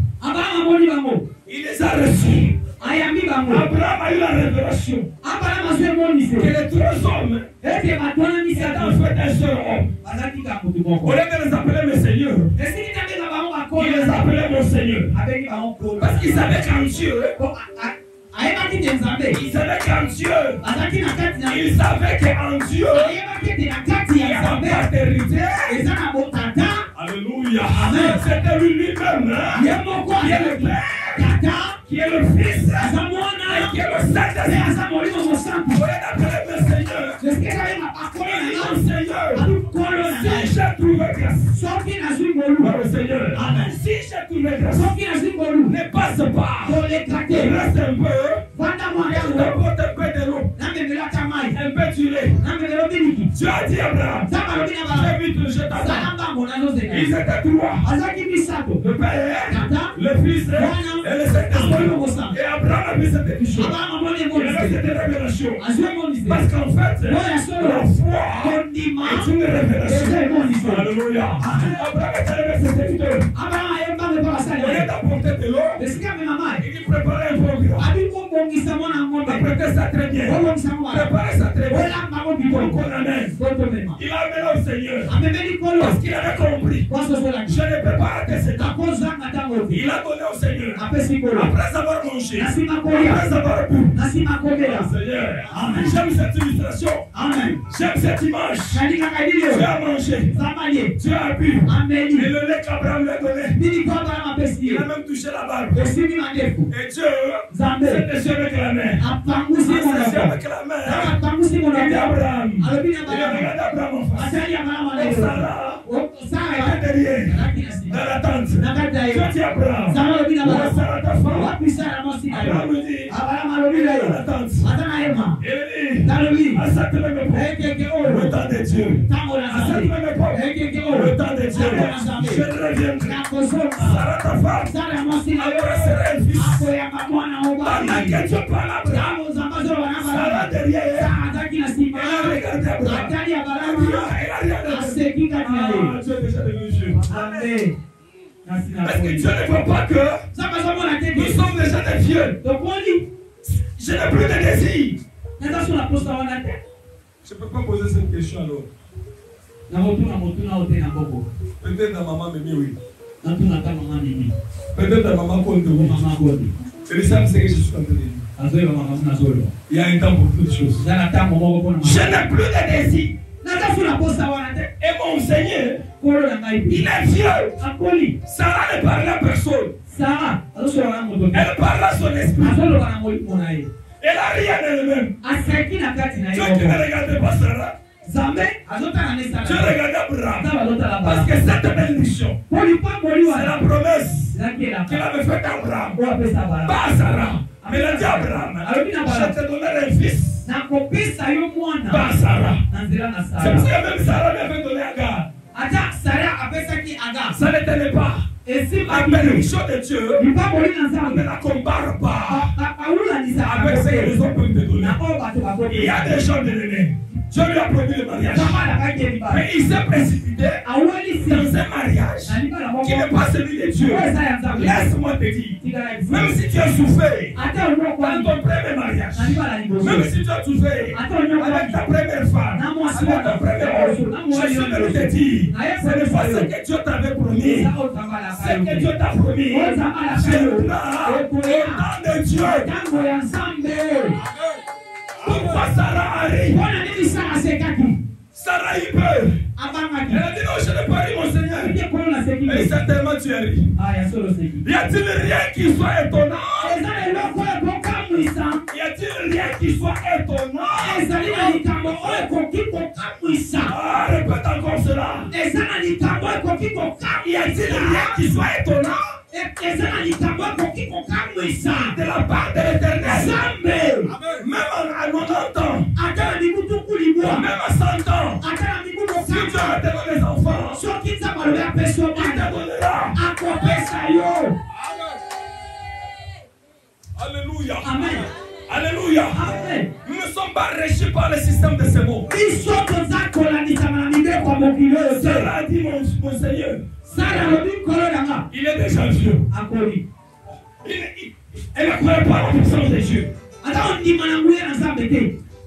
Il les a reçus. Abraham a eu la révélation que les 3 hommes étaient en fait un seul homme. Au lieu de les appeler mes seigneurs, il les appelait mon Seigneur. Parce qu'il savait qu'en Dieu, Il savait qu'en Dieu, il savait qu'en Dieu, il y a la paternité. Alléluia. C'était lui-même, qui est le Père, qui est le Fils, et qui est le Saint-Esprit. Vous voyez d'appeler le Seigneur. Si j'ai trouvé grâce, le Seigneur, si j'ai trouvé grâce, ne passe pas, reste un peu, apporte un peu de l'eau, un peu du lait. Tu as dit Abraham, j'ai vu que je t'attends. Ils étaient trois, le Père, le Fils et le Saint-Esprit. Et Abraham a vu cette édition. Il a vu cette révélation. Parce qu'en fait, la foi est une révélation. Alléluia. Abraham est arrivé à cette édition. Au lieu d'apporter de l'eau, il préparait un programme. Apprêtez ça très bien. Préparez ça très bien. Pour qu'on amène. Il a amené au Seigneur. Parce qu'il avait compris. Je ne peux pas rater cette temps. Il a donné au Seigneur. Après avoir mangé. Après avoir bu. Seigneur. J'aime cette illustration. J'aime cette image. Tu as mangé. Tu as bu. Et le lait qu'Abraham lui a donné. Il a même touché la barbe. Et Dieu s'est avec la main. Avec la main. Il dit Abraham. Il a regardé Abraham en face. Et Sarah était derrière. Dans la tente. Dieu dit Abraham. Sarah ta femme. Abraham lui dit. Dans la tente. Il dit. À cette même époque. Le temps de Dieu. À cette même époque. Le temps de Dieu. Je reviendrai. Sarah ta femme. Après un fils. Pendant que Dieu parle à Abraham. Sarah derrière. Elle a regardé Abraham. Dieu est déjà devenu Dieu. Amen. Parce que Dieu ne veut pas que nous sommes déjà des vieux. Je n'ai plus de désir. Je ne peux pas poser cette question alors. Peut-être ta maman me dit oui. Peut-être ta maman compte oui. Et ça, c'est que je suis en train de dire. Il y a un temps pour toutes choses. Je n'ai plus de désir. Et mon Seigneur, il est vieux. Sarah ne parlait à personne. Elle parlait à son esprit. Elle n'a rien d'elle-même. Dieu qui ne regardait pas Sarah. Dieu regardait Abraham. Parce que cette bénédiction, c'est la promesse qu'il avait faite à Abraham. Pas à Sarah. Mais il a dit à Abraham, je te donnerai un fils. Pas à Sarah. C'est pour ça que même Sarah lui avait donné Agar. Ça ne tenait pas. La bénédiction de Dieu ne la compare pas avec ce que les hommes peuvent te donner. Il y a des gens de l'aîné. Dieu lui a promis le mariage. Mais il s'est précipité dans un mariage qui n'est pas celui de Dieu. Laisse-moi te dire, même si tu as souffert dans ton premier mariage, même si tu as souffert avec ta première femme, avec ta première femme, je suis venu te dire, ce n'est pas ce que Dieu t'avait promis, ce que Dieu t'a promis. C'est le plan au temps de Dieu. Pourquoi Sarah arrive? Sarah y peut. Elle a dit non, je n'ai pas ri mon Seigneur. Et certainement tu as ri. Y a-t-il rien qui soit étonnant? Y a-t-il rien qui soit étonnant? Répète encore cela. Y a-t-il rien qui soit étonnant? De la part de l'Éternel. Même à 90 ans, même à 100 ans, si tu as donné les enfants, il te donnera. Alléluia. Amen. Alléluia. Amen. Nous ne sommes pas régis par le système de ce monde. Cela a dit mon Seigneur. Il est déjà vieux. Elle ne croyait pas en puissance de Dieu.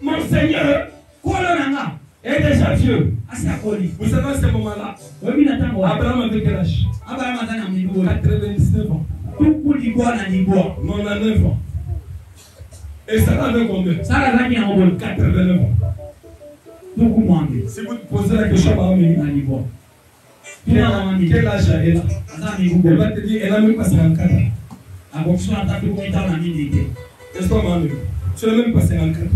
Mon Seigneur est déjà vieux. Vous savez à ce moment-là, Abraham avait quel âge? 99 ans. 99 ans. Et Sarah avait combien? Sarah a 89 ans. Si vous posez la question à Amélie, quel âge elle a? Elle va te dire, elle n'a même pas 54 ans. Est-ce que maman, tu n'as même pas 54 ans.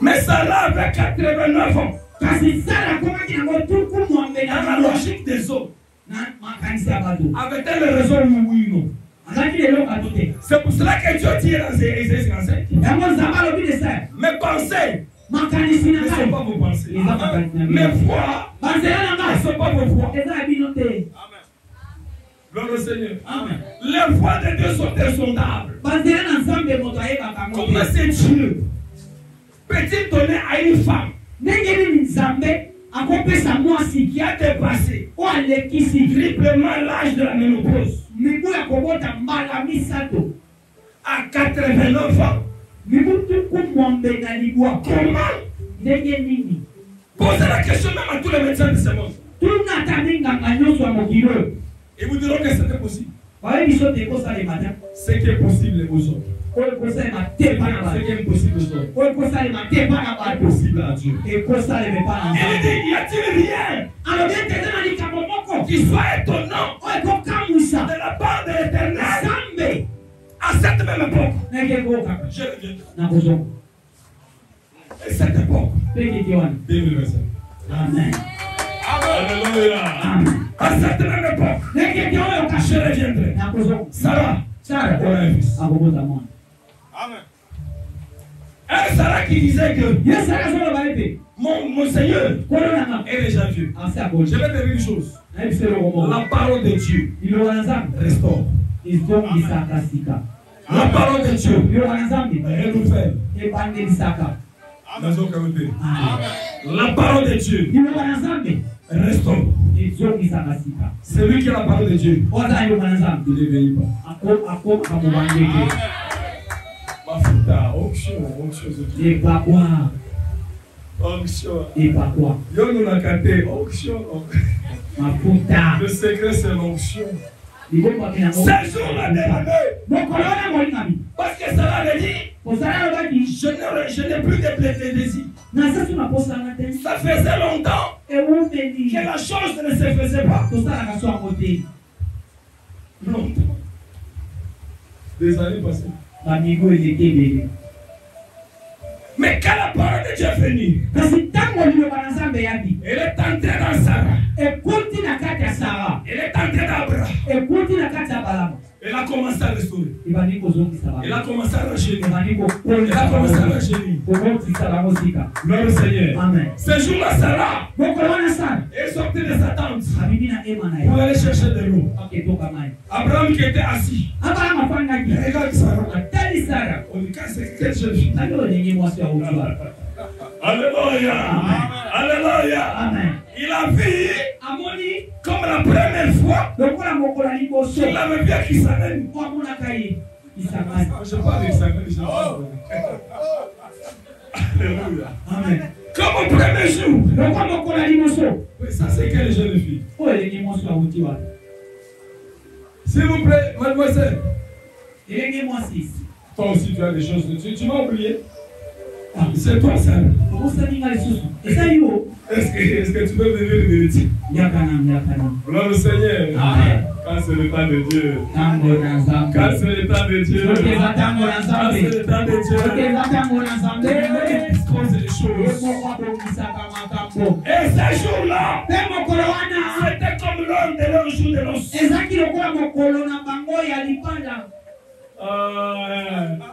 Mais Sarah avait 89 ans. Dans la logique des autres. Avait-elle raison oui ou non? C'est pour cela que Dieu dit dans Ésaïe 55. Mais pensez ne sont pas vos pensées. Mes voix ne sont pas vos voix. Gloire au Seigneur. Amen. Les voix de Dieu sont insondables. Comment c'est Dieu peut-il donner à une femme qui a dépassé triplement l'âge de la ménopause à 89 ans? Comment? Posez la question même à tous les médecins de ce monde. Ils vous diront que c'était possible. Ce qui est possible aux autres. Ce qui est impossible aux autres. Est possible à Dieu. Il dit, y a-t-il rien qui soit étonnant de la part de l'Éternel à cette même époque? Je reviens. Et cette époque 2025. Amen. Alléluia. À cette même époque, je reviendrai. Sarah aura un fils. Amen. Et Sarah qui disait que mon Seigneur est déjà vieux. Je vais te dire une chose. La parole de Dieu restaure. La parole de Dieu elle nous fait. La parole de Dieu restaure. Celui qui a la parole de Dieu, il ne vieillit pas. Mafuta, onction. Yo nous l'a canté, onction. Le secret c'est l'onction. Ce jour-là démarré. Parce que ça avait dit, je n'ai plus de désir. Ça faisait longtemps que la chose ne se faisait pas. Longtemps. Des années passées. Mais quand la parole de Dieu est venue, elle est entrée dans Sarah. Elle est entrée d'Abraham. Elle a commencé à restaurer. Elle a commencé à rajeunir. Gloire au Seigneur. Amen. Ce jour-là, Sarah est sortie de sa tente pour aller chercher de l'eau. Abraham qui était assis. Regarde Sarah. On dit c'est quelle jeune fille. Alléluia. Alléluia. Amen. Il a vu comme la première fois qu'il avait vu à Kissanen. Je parle de Kissanen. Alléluia. Amen. Comme au premier jour. Oui, ça c'est quelle jeune fille? S'il vous plaît, mademoiselle. Toi aussi tu as des choses. Tu m'as oublié? C'est toi ça. Est-ce que tu peux venir le vérifier? Gloire au Seigneur. Amen. Quand c'est le temps de Dieu. Quand c'est le temps de Dieu. Quand c'est le temps de Dieu. Il dispose les choses. Et ce jour-là, c'était comme l'homme de leur jour de l'os.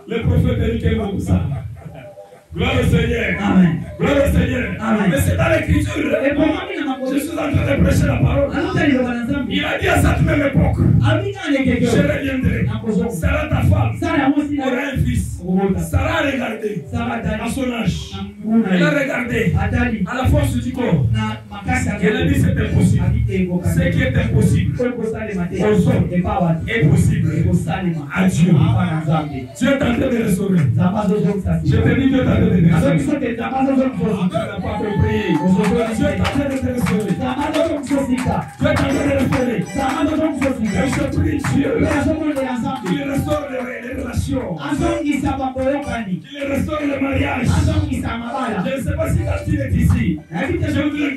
Le prophète dit qu'il veut ça. Gloire au Seigneur. Amen. Gloire au Seigneur. Amen. Mais c'est dans l'écriture. Je suis en train de prêcher la parole. Il a dit à cette même époque, je reviendrai. Sarah ta femme aura un fils. Sarah a regardé à son âge. Elle a regardé à la force du corps. Elle a dit c'est impossible. Ce qui est impossible aux hommes est possible à Dieu. Dieu est en train de restaurer. Je te dis Dieu est en train de restaurer. Tu n'as pas compris. Dieu est en train de te restaurer. Dieu est en train de restaurer. Et je prie Dieu. Il restaure les relations. Qu'il restaure le mariage. Je ne sais pas si Catherine est ici. Je voudrais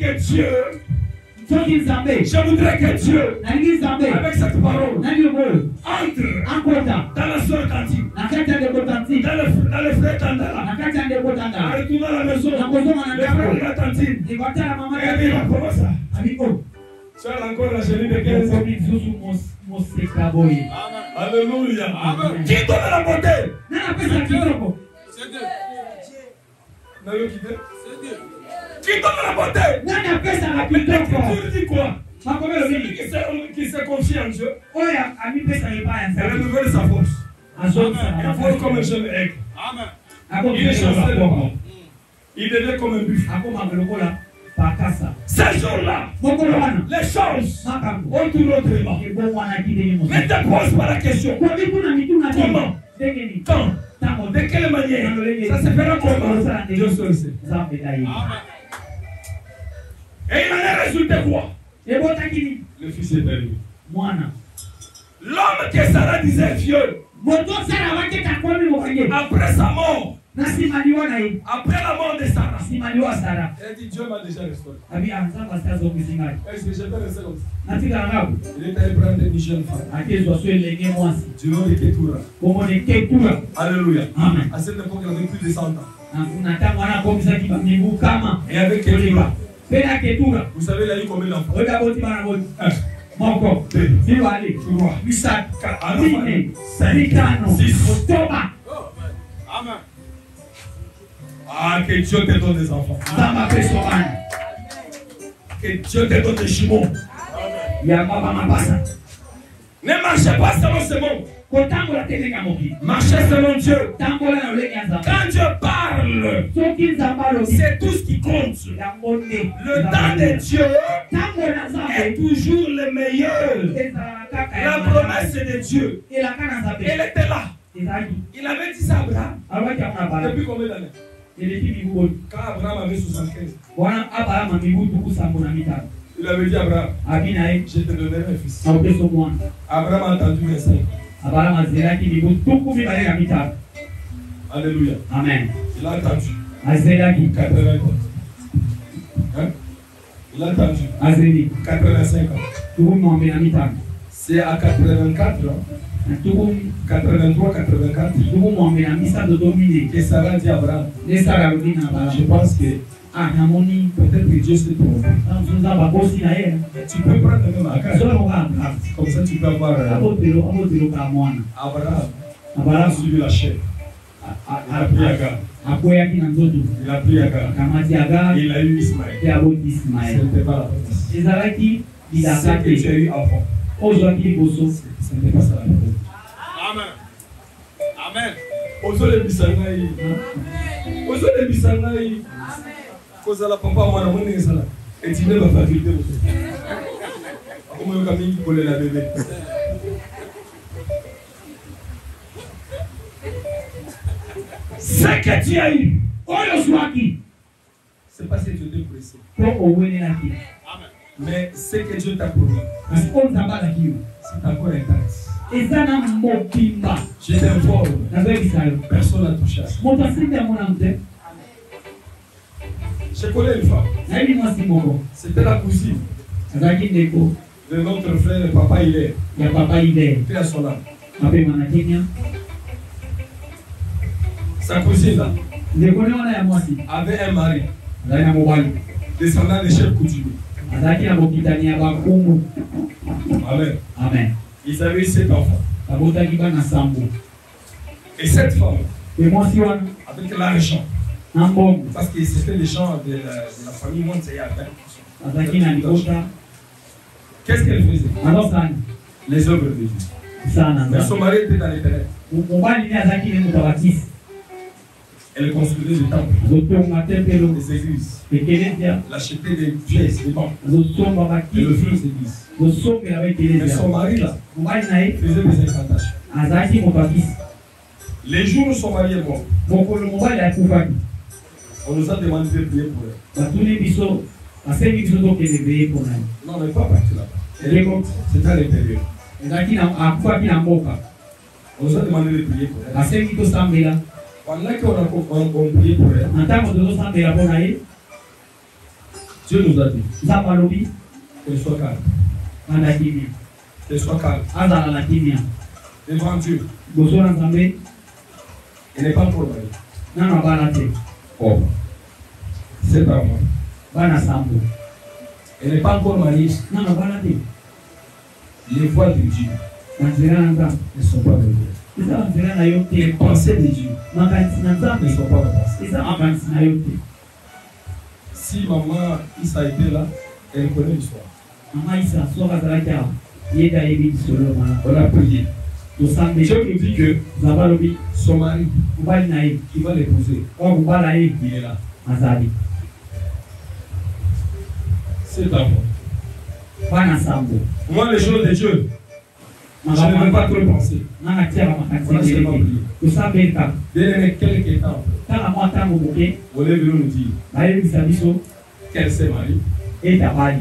que Dieu, avec cette parole, entre dans la soeur Cantine, dans le frère Tandala, en retournant à la maison, le frère de la Tantine, et il va comment ça? Soeur encore la chérie de 15 ans. Alléluia. Qui donne la beauté? Qui donne la beauté? L'Écriture dit quoi? Celui qui se confie en Dieu, elle renouvelle sa force. Il faut comme un jeune aigle. Il est chanceux. Il devient comme un buffle. Ces jours-là, les choses ont tout autrement. Mais te pose pas la question. Comment? Quand? De quelle manière? Ça se fera comment? Dieu seul sait. Et il en est résulté quoi? Le fils est perdu. L'homme que Sarah disait vieux, après sa mort, après la mort de Sarah, elle a dit Dieu m'a déjà restauré. Est-ce que je peux rester comme ça? Il est allé prendre une jeune femme. Dieu était Ketura. Alléluia. À cette époque, il avait plus de 100 ans. Et avec Ketura, vous savez, il a eu combien d'enfants? Encore 2, 3, 4, 5, 6. Amen. Ah, que Dieu te donne des enfants. Que Dieu te donne des jumeaux. Ne marchez pas selon ce monde. Marchez selon Dieu. Quand Dieu parle, c'est tout ce qui compte. Le temps de Dieu est toujours le meilleur. La promesse de Dieu, elle était là. Il avait dit ça à Abraham. Depuis combien d'années? Quand Abraham avait 75. Il avait dit à Abraham, je te donnerai un fils. Abraham a entendu mes 5. Alléluia. Amen. Il a entendu. 80 ans. Hein? Il a entendu. 85 ans. C'est à 84 ans. 83, 84. Et Sarah dit à Abraham, je pense que peut-être que Dieu s'est trompé. Tu peux prendre même à carte. Comme ça tu peux avoir Abraham a suivi la chair. Il a pris Agar. Il a pris Agar. Il a eu Ismaël. Ce n'était pas la promesse. C'est que tu as eu enfant. Ce n'était pas ça la promesse. Amen. Amen. Ozole bisangai. Ozole bisangai. Kozala papa mwana mwana sala. Et tu ne vas pas vite. Comment on camille pour la bébé. Ce que tu as eu. C'est pas ce que Dieu t'a pressé. Mais ce que Dieu t'a promis. C'est encore intact. Je t'informe, personne n'a touché à ça. Je connais une femme. C'était la cousine de notre frère, Papa Hilaire. Paix à son âme. Sa cousine là avait un mari descendant des chefs coutumiers. Amen. Amen. Ils avaient 7 enfants. Et cette femme, avec l'argent, parce que c'était les gens de la famille Montseya. Qu'est-ce qu'elle faisait? Les œuvres de Dieu. Mais son mari était dans les ténèbres. Elle construisait des temples, des églises. Elle achetait des pièces, des banques. Elle le faisait des églises. Mais son mari là faisait des incantations. Les jours où son mari est mort, on nous a demandé de prier pour elle. Non, mais pas partir là-bas. C'était à l'intérieur. On nous a demandé de prier pour elle. Asengi tosambela. Pendant qu'on prie pour elle, Ntango tozosambela mpo na ye, Dieu nous a dit Nzambe alobi qu'elle soit calme. anda kimia. Qu'elle soit calme. Azala na kimia. Devant Dieu. Liboso na Nzambe Elle n'est pas encore mariée. nano abala te. Oh. C'est pas moi. Bana sambo. Elle n'est pas encore mariée. Nano abala te. Les voix de Dieu Manzira na Nzambe. ne sont pas de Dieu. Eza manzira na yo Les te. pensées de Dieu Makanisi na ne Nzambe. sont pas de pensées. Eza makanisi na yo te. Si maman Issa était là, elle connaît l'histoire. Mama Isa soki azalaki awa yeda yebi lisolo wana. On a prié. Tosambe Dieu nous dit que Nzambe alobi son mari mobali na ye qui va l'épouser, oyo kobala ye il est là. azali. C'est à moi. Bana sambo. Moi, les choses de Dieu, je ne vais pas trop penser. Nanga tiaka makanisi On a seulement ebele te. prié. Tosambeli kaka. Bien-aimé, quelques temps, Kaka mwa ntango moke on est venu nous dire bayebisa biso qu'elle s'est mariée. ete abali.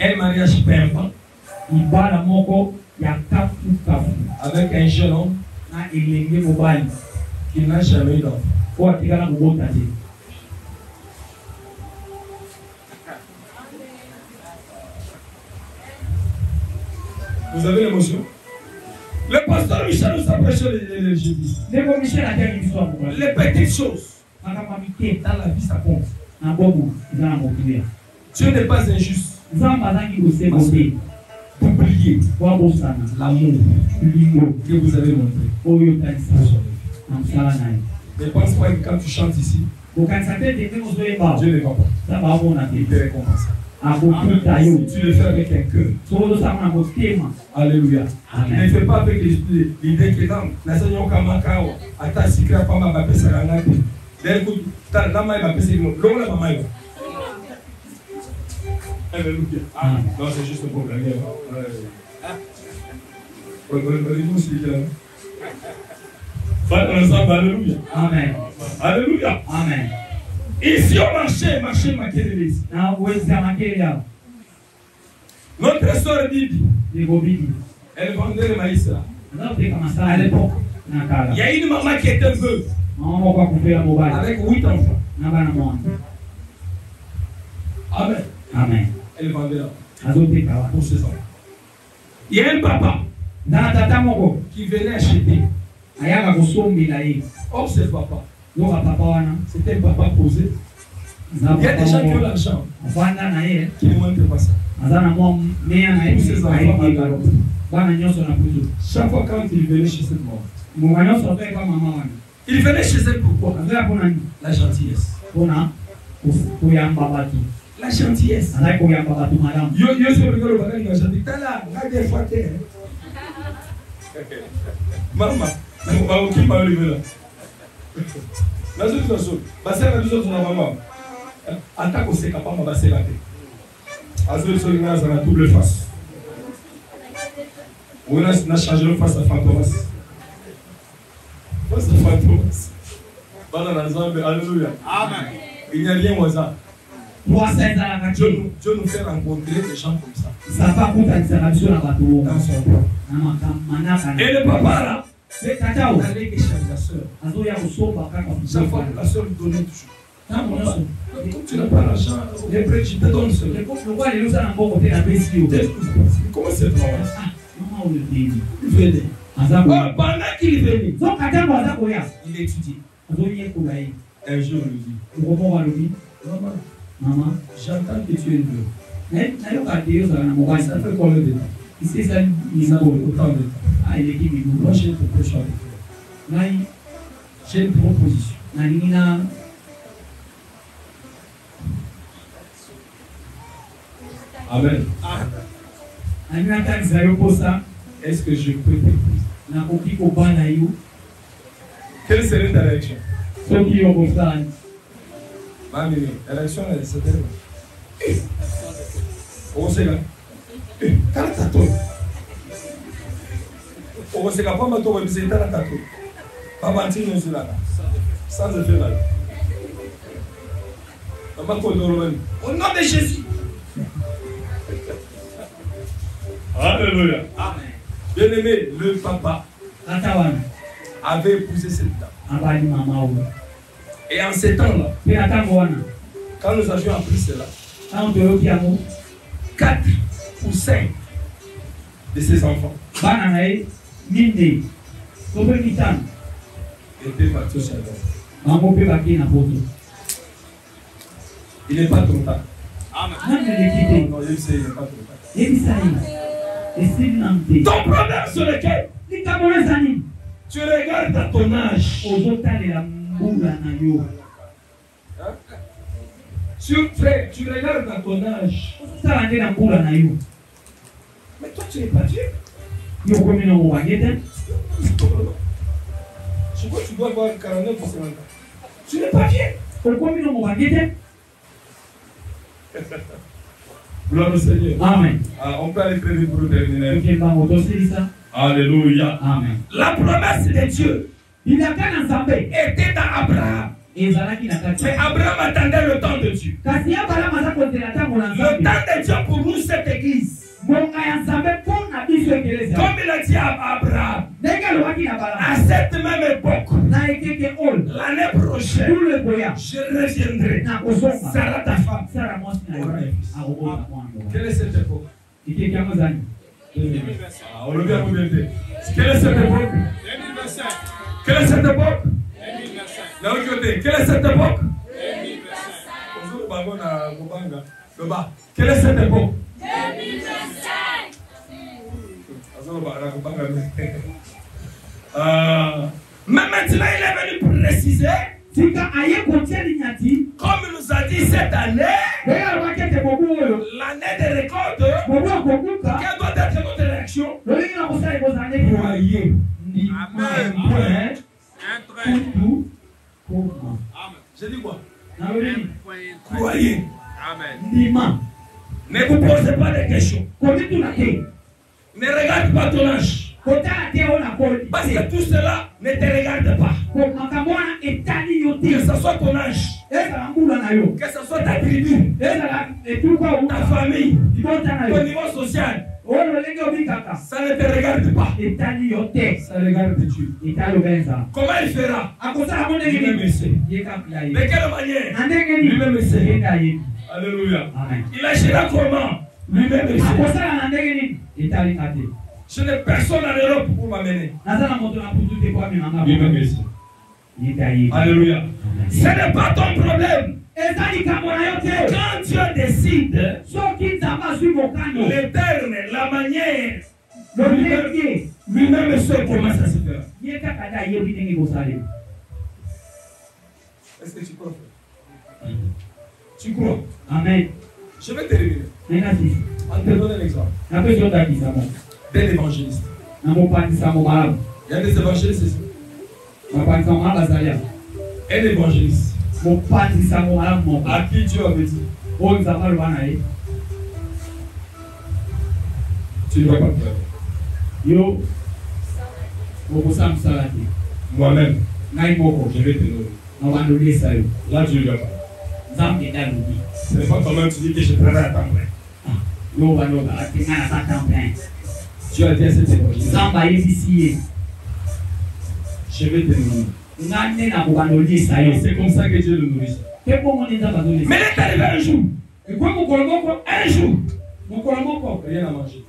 Un mariage pimpant Libala moko ya kafu avec un jeune homme na elenge mobali qui n'a jamais eu d'enfant. oyo atikala kobota te. Vous avez l'émotion? Le pasteur Michel nous a prêché le jeudi. Ndeko Michel atiaki biso ya mobali. Les petites choses Makambo ya mike dans la vie, ça compte. na bomo eza na mokili. Dieu n'est pas injuste Nzambe azangi kosembo te d'oublier po abosana l'amour lingo que vous avez montré. oyo okanisa pour son œuvre. na mosala na ye. Ne pense pas que quand tu chantes ici, kokanisa te ete ndenge ozoyeba Dieu ne va pas. nzambe amona Il te te récompense. akokuta yo Si tu le fais avec un cœur, soki ozosala na motema. alléluia. Amen. Ne fais pas avec l'idée que non, la Seigneur Kamakawa, ata sikra pamba bapesa rangate. D'un coup, ta lama bapesa no, l'on la mama. Alléluia. Ah. Non, c'est juste pour blaguer. Regardez-nous s'il y a. Ensemble, alléluia. Amen. Alléluia. Amen. Ici au marché Makelele. Na weza makele yao Notre sœur Bibi, libobidi elle vendait le maïs là. nazopeka masala À l'époque, na il kala y a une maman qui était veuve mama moko akufela mobali avec 8 enfants. na bana mwana. Amen. Amen. Elle vendait là azopeka wa pour ses enfants. Il y a un papa na tata moko qui venait acheter. ayaka kosombela ye Or, ce papa, yoka papa wana c'était un papa posé. aza Il y a des gens qui ont papa l'argent afanda na ye qui ne montrent pas ça. aza na mwa meya na ye Tous ces enfants ayebika à bana nyonso na kuzu chaque fois quand il venait chez cette maman, mbonga nyonso azoyeba mama wana il venait chez elle pourquoi? azoya mpona nini La gentillesse. mpona koyamba bato La gentillesse. azali koyamba bato malamu. Yo sur le gars, il m'a dit, t'as là, des fois, maman, qui m'a arrivé là? La situation, c'est la situation de la maman. En tant que c'est capable de passer la tête. La solution est dans la double face. On a changé le face à Fantomas. Face à Fantomas. Alléluia. Amen. Il n'y a rien au hasard. Dieu nous fait rencontrer des gens comme ça. Dans son plan. Et le papa là, c'est allé chez la soeur. Chaque fois que la soeur lui donnait toujours. Comme tu n'as pas l'argent, après je te donne cela. Comment c'est vraiment? Il venait. Pendant qu'il venait, il étudiait. Un jour, il lui dit, maman, j'entends que tu es veuve. Ça fait combien de temps? Ça fait autant de temps. Moi, j'ai une proposition avec toi. J'ai une proposition. Amen. Est-ce que je peux t'épouser? Quelle serait ta réaction? Mamie, la réaction est certaine. On sait là. Quand t'as tout. On sait pas ma tour, c'est dans la tatou. Pas mentir, nous sommes là. Sans effet là. Au nom de Jésus. Alléluia. Amen. Bien-aimé, le papa avait épousé cette dame. Et en ces temps-là, quand nous avions appris cela, 4 ou 5 de ses enfants étaient partis au charbon. Il n'est pas trop tard. Amen. Non, je sais, il n'est pas trop tard. Ton problème sur lequel tu regardes à ton âge. Frère, tu regardes à ton âge. Mais toi, tu n'es pas Dieu. Je crois que tu dois avoir 49 ou 50 ans. Tu n'es pas Dieu. Gloire au Seigneur. Amen. On peut aller très vite pour terminer. Alléluia. Amen. La promesse de Dieu était dans Abraham. Mais Abraham attendait le temps de Dieu. Le temps de Dieu pour nous, cette église. Comme il a dit à Abraham, à cette même époque, l'année prochaine, je reviendrai. Sarah, ta femme. Quelle est cette époque? 2025. On le vient vous dire. Quelle est cette époque? 2025. Quelle est cette époque? 2025. Quelle est cette époque? 2025. Quelle est cette époque? 2025. Mais maintenant, il est venu pour préciser. Comme il nous a dit cette année, l'année de récolte, quelle doit être notre réaction? Croyez. Amen. J'ai dit quoi? Croyez. Amen. Ne vous posez pas de questions. Ne regarde pas ton âge. Parce que tout cela ne te regarde pas. Que ce soit ton âge, que ce soit ta tribu, ta famille, ton niveau social, ça ne te regarde pas. Ça regarde Dieu. Comment il fera? Lui-même essaie. De quelle manière? Lui-même essaie. Alléluia. Il agira comment? Lui-même essaie. Je n'ai personne en Europe pour m'amener. Lui-même essaie. Alléluia. Ce n'est pas ton problème. Quand Dieu décide, l'éternel, la manière, lui-même sait comment ça se fera. Est-ce que tu crois? Tu crois? Amen. Je vais terminer. On te donne un exemple. D'un évangéliste. Il y a des évangélistes ici. Un évangéliste. À qui Dieu avait dit. Tu ne vas pas faire. Moi-même. Je vais te donner. Là, tu ne vas pas. Ce n'est pas comment tu dis que je travaille à temps plein. Tu as dit à cet évangéliste. Je vais te nourrir. C'est comme ça que Dieu le nourrit. Mais il est arrivé un jour. Rien à manger.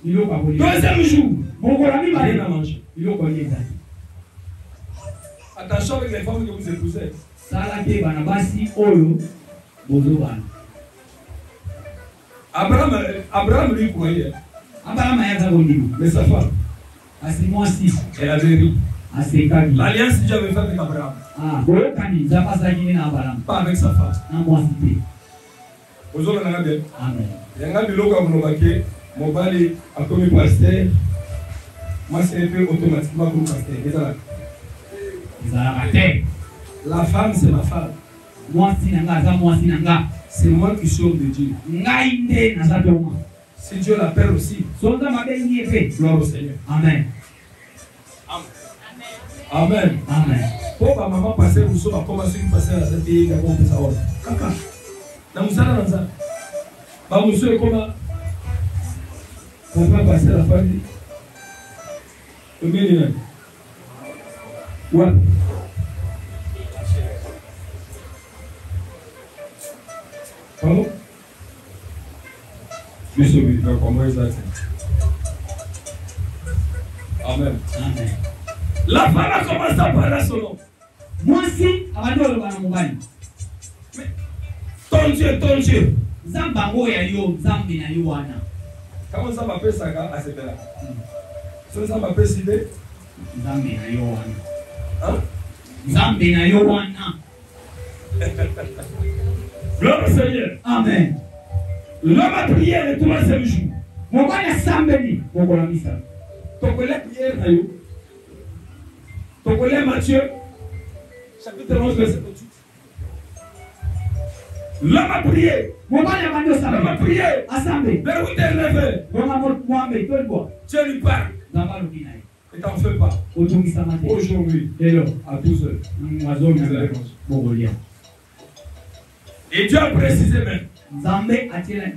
Deuxième jour. Rien à manger. Attention avec les femmes que vous épousez. Abraham lui croyait. Mais sa femme, elle avait ri. L'alliance que Dieu avait faite avec Abraham. Pas avec sa femme. Vous avez bien. Il y a un biloko à mon bali a commis pasteur. Moi, c'est un peu automatiquement comme pasteur. La femme, c'est ma femme. C'est moi qui sauve de Dieu. Si Dieu l'appelle aussi, gloire au Seigneur. Amen. Amen. Amen. Pour ma maman passer, vous savez comment se passer à cette pays, comment on peut savoir. Kaka. Dans ça. Bah, monsieur, comment on peut passer la famille. Ouais. Pardon? Amen. Amen. La femme a commencé à parler son nom. Moi aussi, avant de le mobile. Ton Dieu. Zambango ya yo, Zambi na yo wana. Comment ça m'appelle ça à ce là? Ça m'appelle Sidé? Zambi na yo wana. Hein? Zambi na yo wana. Gloire au Seigneur. Amen. L'homme a prié le troisième jour. Mon gars a sambeli. Mon gars a mis ça. Ton collègue prière à you. Ton collègue Matthieu, chapitre 11, verset 28. L'homme a prié. Mon gars a mis ça. L'homme a prié. Assemblée. Vers où t'es levé? Mon gars Mohamed, toi le bois. Dieu lui parle. Zamba le kinaï. Et t'en fais pas. Aujourd'hui. Hello. À 12 heures. Oiseau de la Mongolia. Et Dieu a précisé même. Zambé a-t-il un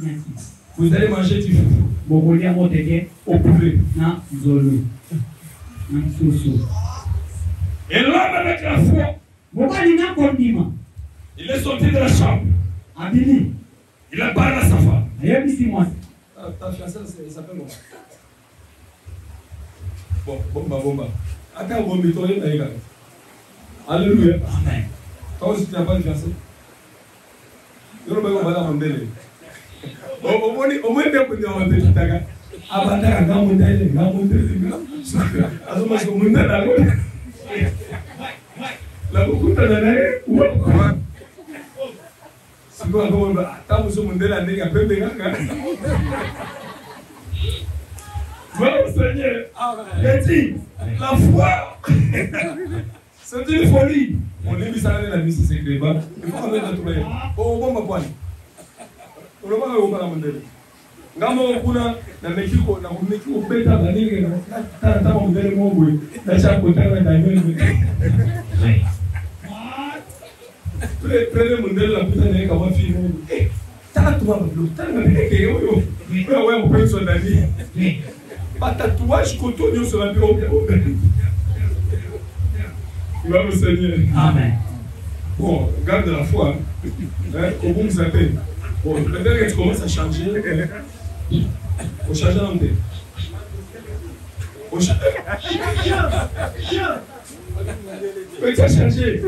Vous allez manger du foufou. Mongolia moteke Au poulet. na zolo. Na soso. Et l'homme avec la foi, Mongolia n'a kondima. il est sorti de la chambre. Abili. Il a parlé à sa femme. Ayebisi moi. Ta fiancée, elle s'appelle comment? Bon, bomba. Attends, bon, mais toi, il y a un Alléluia. Amen. Toi aussi, tu n'as pas de fiancée? Tu n'as pas de fiancée? Au moins, tu n'as pas de fiancée. Abandaka ngamundele azoma somunde nalo la bukuta naye siko ngomba tamu somunde la ndenge pembe ngaka bon Seigneur Betty la foi c'est une folie on est mis ça dans la vie c'est secret ba il faut qu'on mette tout bien oh bon ma pointe on va pas au paramondele ngamo kuna na mekiko na mekiko beta baninge na tata mbele mongwe na cha kutana na nini prele mundele la puta na kama fini tata tu mama blo tata na mekeke yo wewe mpenzi ndani ba tatouage kotonyo sur la bureau Gloire au Seigneur. Amen. Bon, garde la foi. Hein, comment vous appelez? Bon, peut-être que tu commences à changer. Au changer en deux. Au changer. Tu as changé.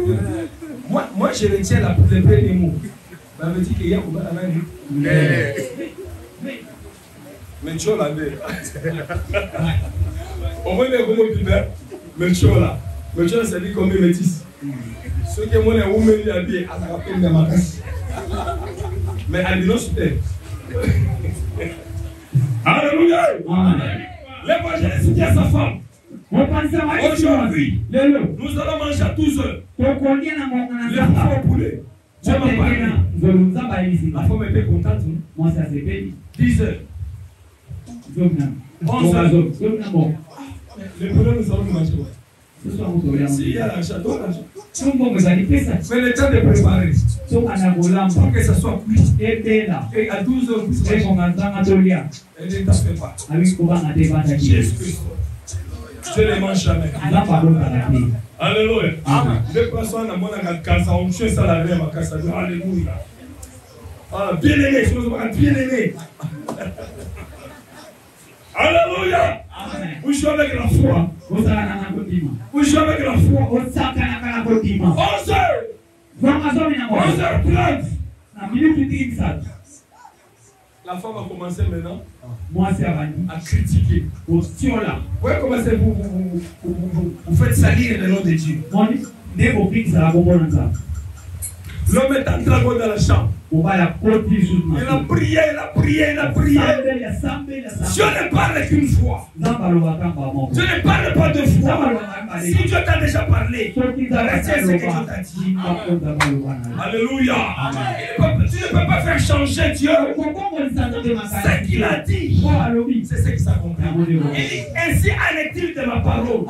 Moi, je retiens les premiers mots. Ça veut dire qu'il y a beaucoup de mais tu l'as dit. Au moins, il y a beaucoup de pibert. Mais tu l'as. Mais tu l'as dit comme métis. Ceux qui m'ont dit, où me dit, habillé, à la peine de ma casse. Mais albinos super. Alléluia. L'évangéliste dit à sa femme. Aujourd'hui, nous allons manger à 12 heures. Les fois au poulet. Dieu m'a parlé. La femme était contente. Moi, ça s'est fait. 10 heures. 11 heures. Les poulets, nous allons manger. S'il y a l'argent, donne l'argent. Mais le temps de préparer. Pour que ça soit cuit. Et à 12 heures, elle ne t'en fait pas. Jésus-Christ. Je ne les mange jamais. Alléluia. Deux personnes, on a casa, on tue ça la même à casa. Alléluia. Ah, bien aimé, je vous bien aimé. Alléluia. Vous jouez avec la foi. Vous jouez avec la foi. 11 heures. 11h30. La femme a commencé maintenant à critiquer. Vous voyez comment vous faites salir le nom de Dieu. L'homme est entré dans la chambre. Il a prié. Dieu ne parle qu'une fois. Dieu ne parle pas deux fois. Si Dieu t'a déjà parlé, retiens ce que Dieu t'a dit. Alléluia. Tu ne peux pas faire changer Dieu. Ce qu'il a dit, c'est ce qui s'accomplit. Il dit, ainsi en est-il de ma parole.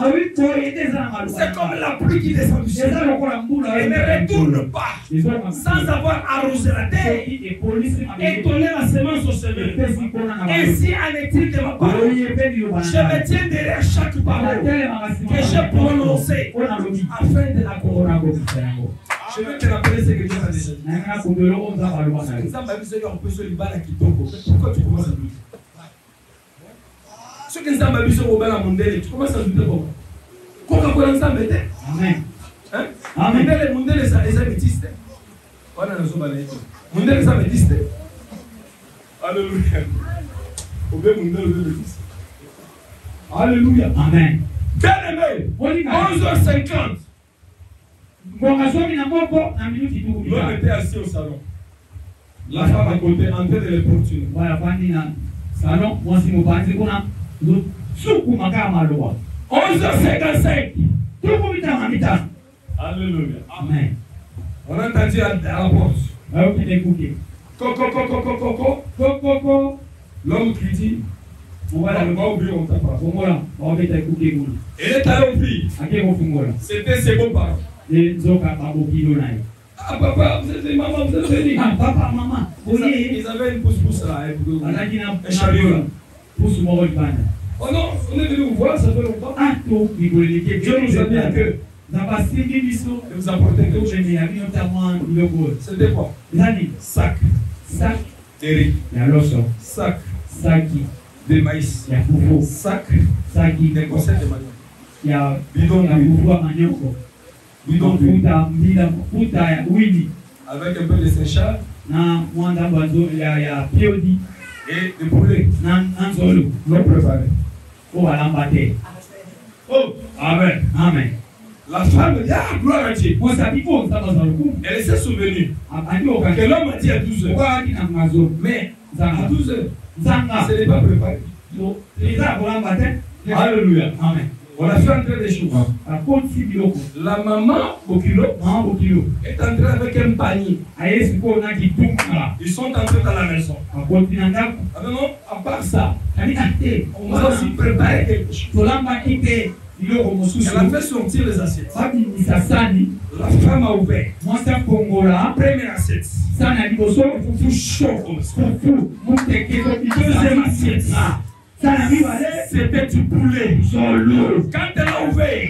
C'est comme la pluie qui descend du ciel et ne retourne pas sans avoir arrosé la terre et donner la semence au semeur. Ainsi en est-il de ma parole. Je me tiens derrière chaque parole que je prononcer afin de la couronner. Je vais te rappeler ce que Dieu a déjà dit. Pourquoi tu commences à douter? Ceux qui ne savent pas si on va tu commences à douter pourquoi? Pourquoi on s'en met? Amen. Amen. Mondele les améthistes. Voilà nous sommes allés. Mondele les améthistes. Alléluia. Alléluia. Amen. Bien aimé. 11h50. L'homme était assis au salon. La femme à côté en train de les poursuivre. Voilà, salon. Moi, si vous pensez qu'on a 11h55. Alléluia. Amen. On a entendu à la porte. L'homme qui dit, on va ouvrir, on t'apprend. Elle est allée ouvrir. C'était ses beaux-parents. Ah papa, vous êtes maman, vous êtes venu. Ah papa, maman. Ils avaient une pousse-pousse là. Un chariot là. Oh non, on est venu vous voir, ça fait longtemps. Ah, Dieu nous a mis à cœur. Et vous apportez quelque chose. C'était quoi? Sac. Sac. Eric. Sac. Saki. De maïs. Sac. Saki. Des conserves de manioc. Bidon d'huile. Bidon d'huile. Avec un peu de séchage. Et de poulet. Non préparé. Oh, amen. Amen. La femme dit, ah, gloire à Dieu. Elle s'est souvenue que l'homme a dit à 12h. Mais à 12h, ce n'est pas préparé. Alléluia. Amen. On a fait entrer des choses. La maman Bokilo est entrée avec un panier. Ils sont entrés dans la maison. Ah non, à part ça, on va aussi préparer quelque chose. Elle a fait sortir les assiettes. La femme a ouvert. Première assiette. Deuxième assiette. C'était du poulet. Quand elle a ouvert,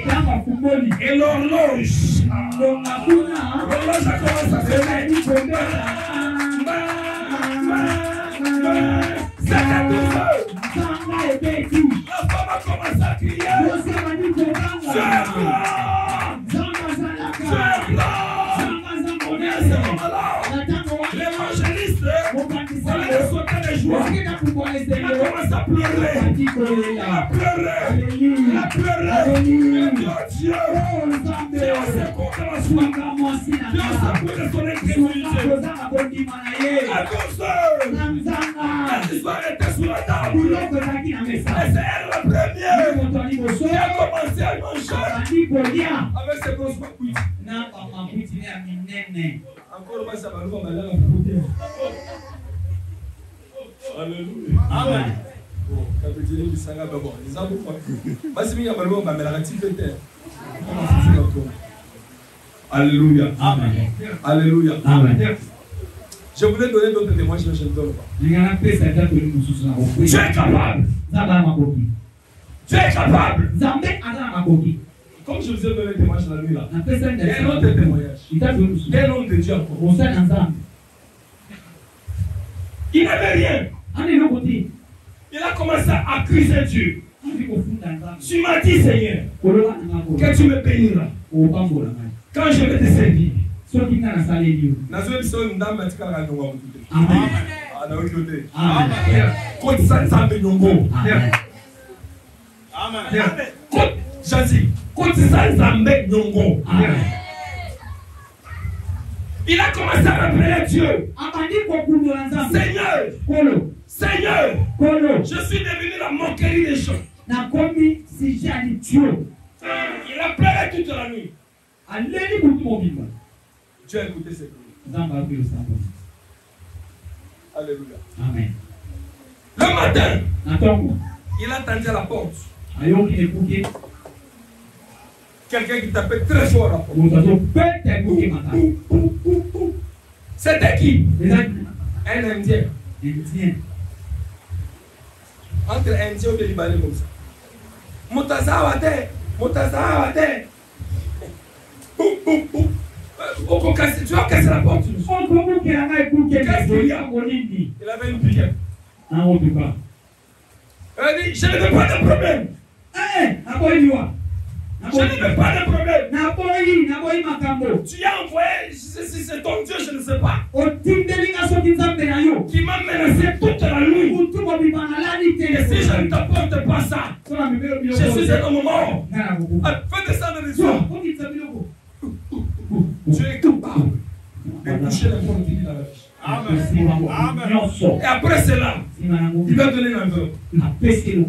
et l'horloge a commencé à faire. La femme a commencé à crier. L'évangéliste, il a commencé à pleurer. Il a pleuré. Il a pleuré. Il a dit, oh Dieu, Dieu secoue de ma foi. Dieu secoue de son incrédulité. À cause de cette histoire était sur la table. Et c'est elle la première qui a commencé à manger avec ses grosses papouilles. Encore moi, ça va nous aller à la côté. Alléluia. Amen. Alléluia. Amen. Alléluia. Amen. Je voulais donner d'autres témoignages, mais je ne donne pas. Tu es capable. Tu es capable. Comme je vous ai donné le témoignage la nuit là. Quel autre témoignage? Quel homme de Dieu encore? Il n'avait rien. Il a commencé à accuser Dieu. Tu m'as dit, Seigneur, que tu me béniras quand je vais te servir. Il a commencé à rappeler Dieu. Seigneur, Seigneur, je suis devenu la moquerie des gens. Il a pleuré toute la nuit. Dieu a écouté ses prières. Alléluia. Amen. Le matin, il a tendu à la porte. Quelqu'un qui tapait très fort à la porte. C'était qui? Un Indien. Entre Indien et Libanais comme ça. Moutazawate, Tu vas casser la porte. Qu'est-ce qu'il y a? Il avait une prière. Il a dit, je ne veux pas de problème. Je ne veux pas de problème. Tu as envoyé, si c'est ton Dieu, je ne sais pas. Qui m'a menacé toute la nuit. Et si je ne t'apporte pas ça, je suis un homme mort. Fais descendre les yeux. Tu es capable de toucher la porte qui dit la vie. Amen. Et après cela, il va donner l'enveloppe.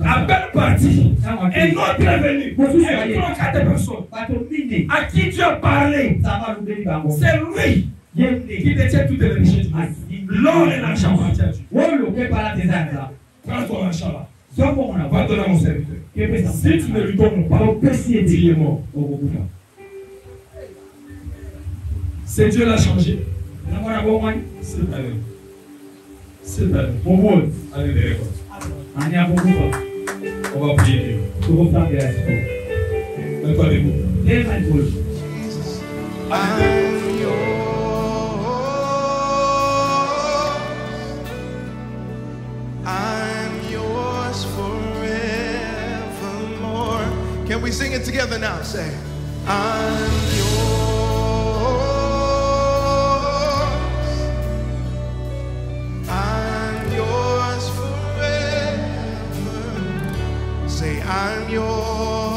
À belle partie, un autre est venu. Et 3-4 personnes à qui tu as parlé. C'est lui qui détient toutes les richesses. L'or et l'argent appartiennent à Dieu. Prends ton argent là. Va donner à mon serviteur. Si tu ne lui donnes pas, il est mort. C'est Dieu l'a changé. C'est pas lui. C'est pas lui. Allez, les récoltes. On va prier. Mets-toi debout. I'm yours forevermore. Can we sing it together now? Say, I'm yours. I'm yours.